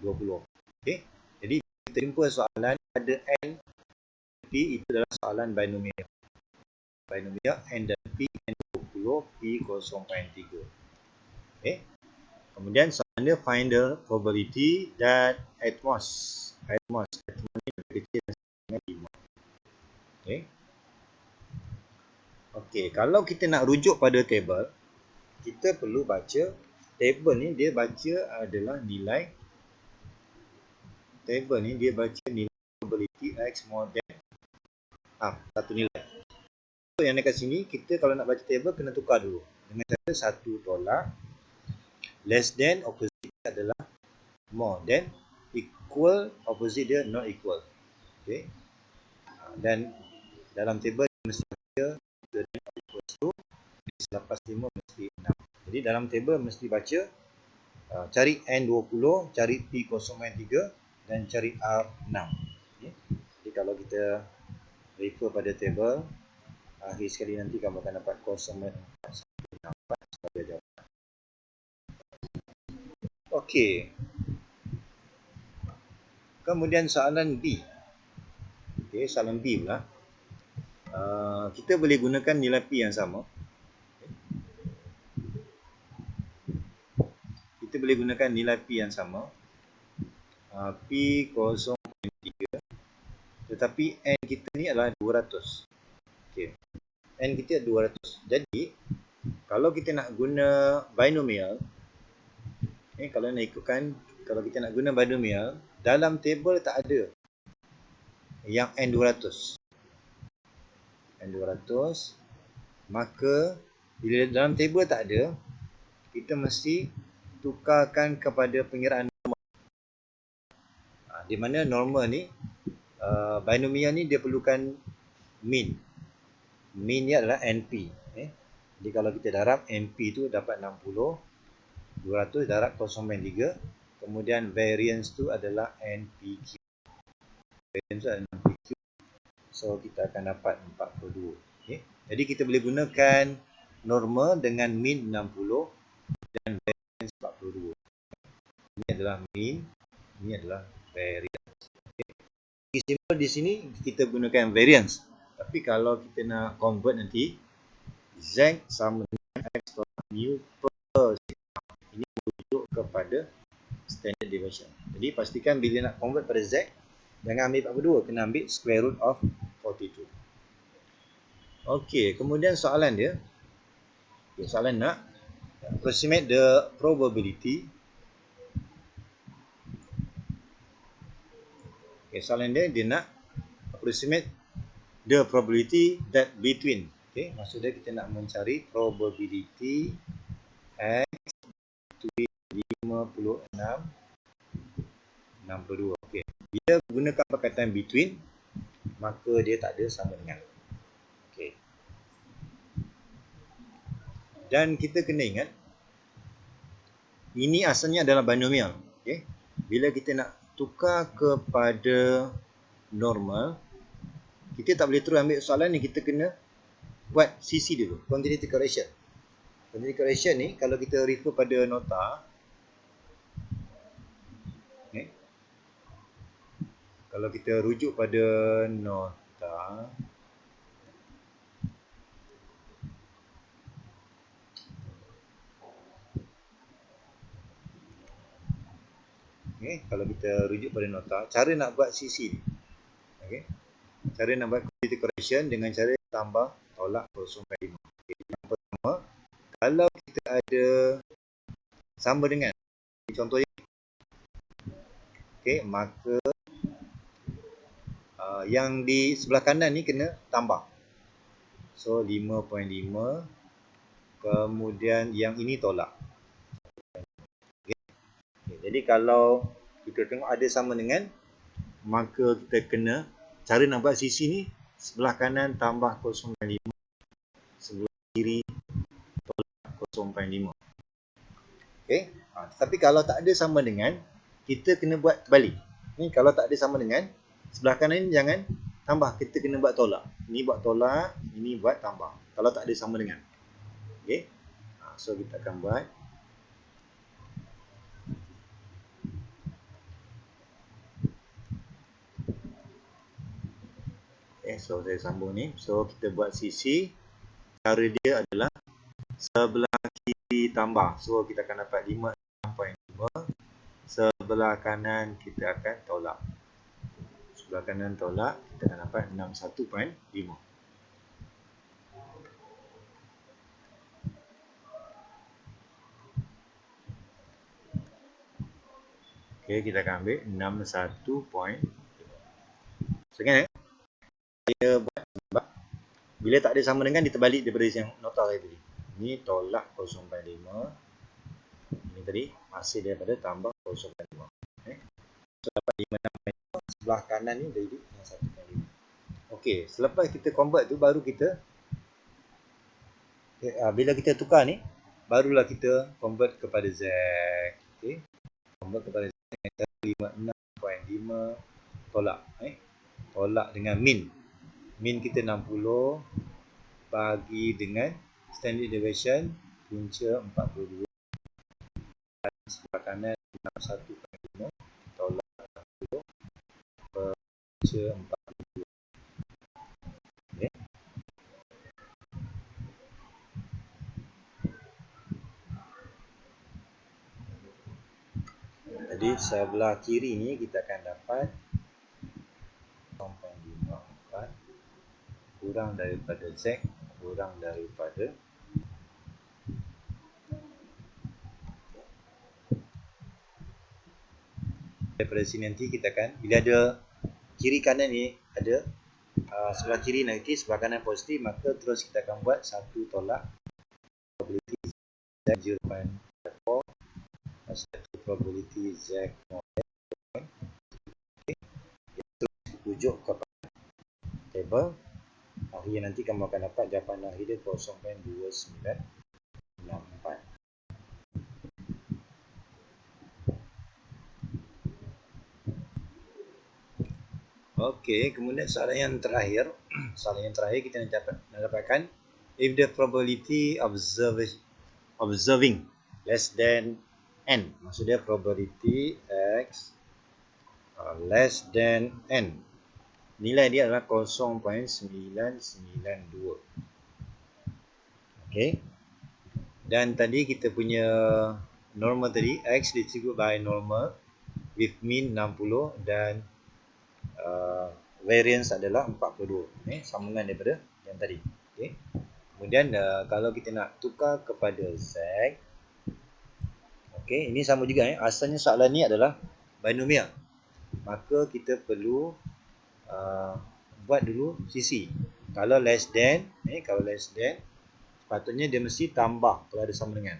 Speaker 1: 20. Okey. Jadi kita jumpa soalan ada N P, itu adalah soalan binomial. Binomial N dan P, N 20, P 0.3. Okey. Kemudian soalan dia find the probability that atmos ni lebih kecil dengan 5. Okey. Okey, kalau kita nak rujuk pada table, kita perlu baca table ni, dia baca adalah nilai table ni dia baca nilai probability x more than satu nilai. So yang dekat sini kita kalau nak baca table kena tukar dulu dengan cara satu tolak less than opposite adalah more than, equal opposite dia not equal. Okey. Dan dalam table mesti baca selepas 5 mesti 6. Jadi dalam table mesti baca cari N20, cari P0.3 dan cari R6. Okay. Jadi kalau kita refer pada table, akhir sekali nanti kamu akan dapat 0.4 sebagai jawapan. Okey. Kemudian soalan B. Okey, soalan B pula. Kita boleh gunakan nilai P yang sama. Kita boleh gunakan nilai P yang sama. P 0.3. Tetapi N kita ni adalah 200. Okey. N kita 200. Jadi, kalau kita nak guna binomial, kalau nak ikutkan, kalau kita nak guna binomial, dalam table tak ada yang N200. N200, maka bila dalam table tak ada, kita mesti tukarkan kepada pengiraan normal. Di mana normal ni, binomial ni dia perlukan mean. Mean ni adalah NP. Jadi kalau kita darab NP tu dapat 60, 200 darab 0.3, kemudian variance tu adalah NPQ. Variance tu adalah NPQ. So kita akan dapat 42. Okay. Jadi kita boleh gunakan normal dengan mean 60 dan variance 42. Ini adalah mean, ini adalah variance. Okay. Simple di sini kita gunakan variance. Tapi kalau kita nak convert nanti, Z sama dengan X tolak mu per sigma. Ini merujuk kepada standard deviation. Jadi pastikan bila nak convert pada Z, jangan ambil 42, kena ambil square root of 42. Okey, kemudian soalan dia, soalan nak approximate the probability Okay, soalan dia nak approximate the probability that between. Okay, maksudnya kita nak mencari probability X between 56 62. Okay, bila gunakan perkataan between, maka dia tak ada sama dengan. Okay. Dan kita kena ingat, ini asalnya adalah binomial. Okay. Bila kita nak tukar kepada normal, kita tak boleh terus ambil soalan ni, kita kena buat CC dulu, continuity correction. Continuity correction ni, kalau kita refer pada nota, okay, kalau kita rujuk pada nota, okay, kalau kita rujuk pada nota, cara nak buat CC ni, okay, cara nak buat continuity correction dengan cara tambah tolak 0.5. Okay, yang pertama, kalau kita ada sama dengan, contohnya, okay, maka yang di sebelah kanan ni kena tambah. So 5.5, kemudian yang ini tolak. Okay. Okay, jadi kalau kita tengok ada sama dengan, maka kita kena, cara nak buat sisi ni, sebelah kanan tambah 0.5, sebelah kiri tolak 0.5. Okay. Tapi kalau tak ada sama dengan, kita kena buat terbalik. Ni kalau tak ada sama dengan, sebelah kanan ni jangan tambah, kita kena buat tolak. Ini buat tolak, ini buat tambah. Kalau tak ada sama dengan. Okay. So kita akan buat. Okay, so saya sambung ni. So kita buat sisi. Cara dia adalah sebelah kiri tambah. So kita akan dapat 56.5. Sebelah kanan kita akan tolak. Sebelah kanan tolak, kita akan dapat 61.5. Okay, kita akan ambil 61.5. So kan, saya buat sebab bila tak ada sama dengan, dia terbalik daripada yang nota saya tadi. Ini tolak 0.5. Ini tadi hasil daripada tambah 0.5. Okay. So dapat 56.5. Sebelah kanan ni jadi 1.5. Okey, selepas kita convert tu, baru kita, bila kita tukar ni, barulah kita convert kepada Z. Okey, convert kepada Z dengan 56.5 tolak. Tolak dengan min. Min kita 60 bagi dengan standard deviation punca 42. Dan sebelah kanan 61.5 tolak 40 punca 42. Okay. Jadi sebelah kiri ni kita akan dapat 0.54 kurang daripada Z kurang daripada sini nanti kita akan, bila ada kiri kanan ni ada sebelah kiri negatif, sebelah kanan positif, maka terus kita akan buat satu tolak probability Z 0.4, satu probability Z 0.5. Terus rujuk kepada table akhir, nanti kamu akan dapat jawapan akhir dia 0.2964. Okey, kemudian soalan yang terakhir. Soalan yang terakhir kita nak dapatkan if the probability observing less than n. Maksudnya probability X less than n. Nilai dia adalah 0.992. Okey. Dan tadi kita punya normal tadi, X distribute by normal with mean 60 dan variance adalah 42. Sambungan daripada yang tadi. Okay. Kemudian kalau kita nak tukar kepada Z, okay, ini sama juga. Asalnya soalan ni adalah binomial. maka kita perlu buat dulu sisi. Kalau less than, sepatutnya dia mesti tambah kalau ada sama dengan.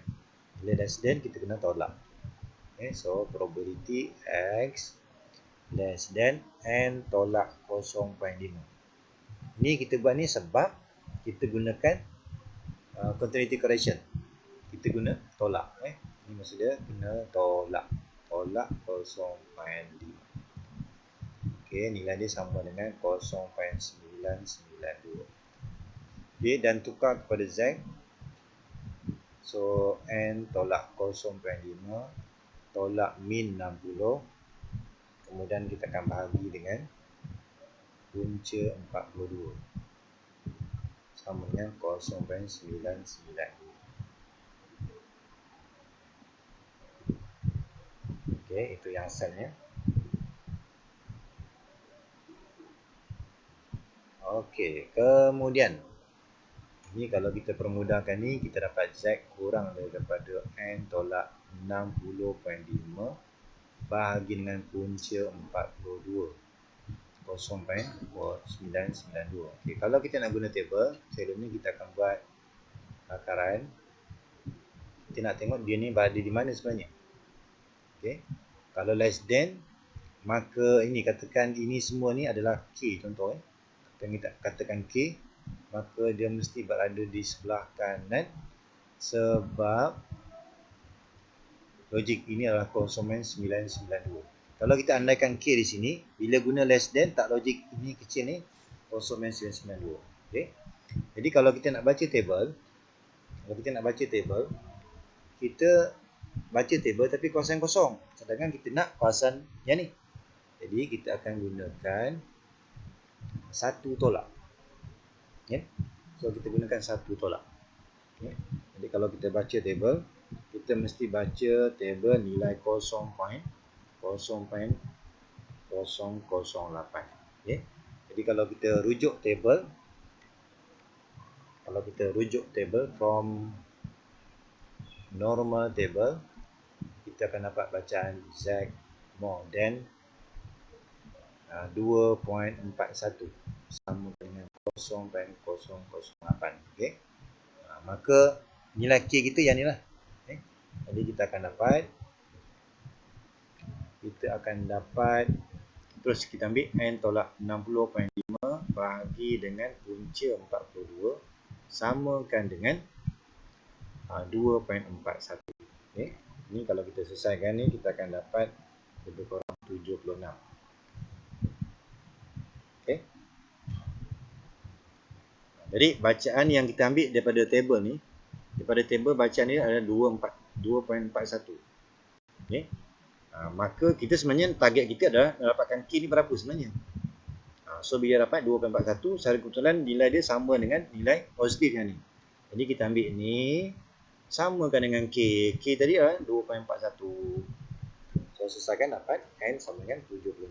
Speaker 1: Bila less than, kita kena tolak. So probability X less than N tolak 0.5. Ni kita buat ni sebab kita gunakan continuity correction. Kita guna tolak. Ni maksud dia guna tolak 0.5. Nilai dia sama dengan 0.992. Dan tukar kepada Z. So N tolak 0.5 tolak min 60. Kemudian kita akan bahagi dengan punca 42. Sama dengan 0.992. Itu yang asalnya. Kemudian ini kalau kita permudahkan ni, kita dapat Z kurang daripada N tolak 60.5 bahagi dengan punca 42, 0.992. Kalau kita nak guna table, sebelum ni kita akan buat akaran. Kita nak tengok dia ni berada di mana sebenarnya. Kalau less than, maka ini katakan ini semua ni adalah K, contoh. Kita katakan K, maka dia mesti berada di sebelah kanan sebab logik ini adalah 0.992. Kalau kita andaikan K di sini, bila guna less than, tak logik ini kecil ni 0.992. Jadi kalau kita nak baca table, kita baca table tapi kosong-kosong, sedangkan kita nak kawasan yang ni. Jadi kita akan gunakan satu tolak. So kita gunakan satu tolak. Jadi kalau kita baca table, kita mesti baca table nilai 0.008. Jadi kalau kita rujuk table, from normal table, kita akan dapat bacaan Z more than 2.41 sama dengan 0.008. Maka nilai K kita yang ni lah. Jadi kita akan dapat terus kita ambil N tolak 60.5 bahagi dengan punca 42 samakan dengan 2.41. Ini kalau kita selesaikan ni, kita akan dapat lebih kurang 76. Jadi bacaan yang kita ambil daripada table ni, bacaan ni adalah 2.41. Maka kita sebenarnya target kita adalah dapatkan K ni berapa sebenarnya. So bila dapat 2.41, secara kebetulan nilai dia sama dengan nilai positif yang ni. Jadi kita ambil ni samakan dengan K. K tadi adalah 2.41. So selesaikan dapat N sama dengan 76.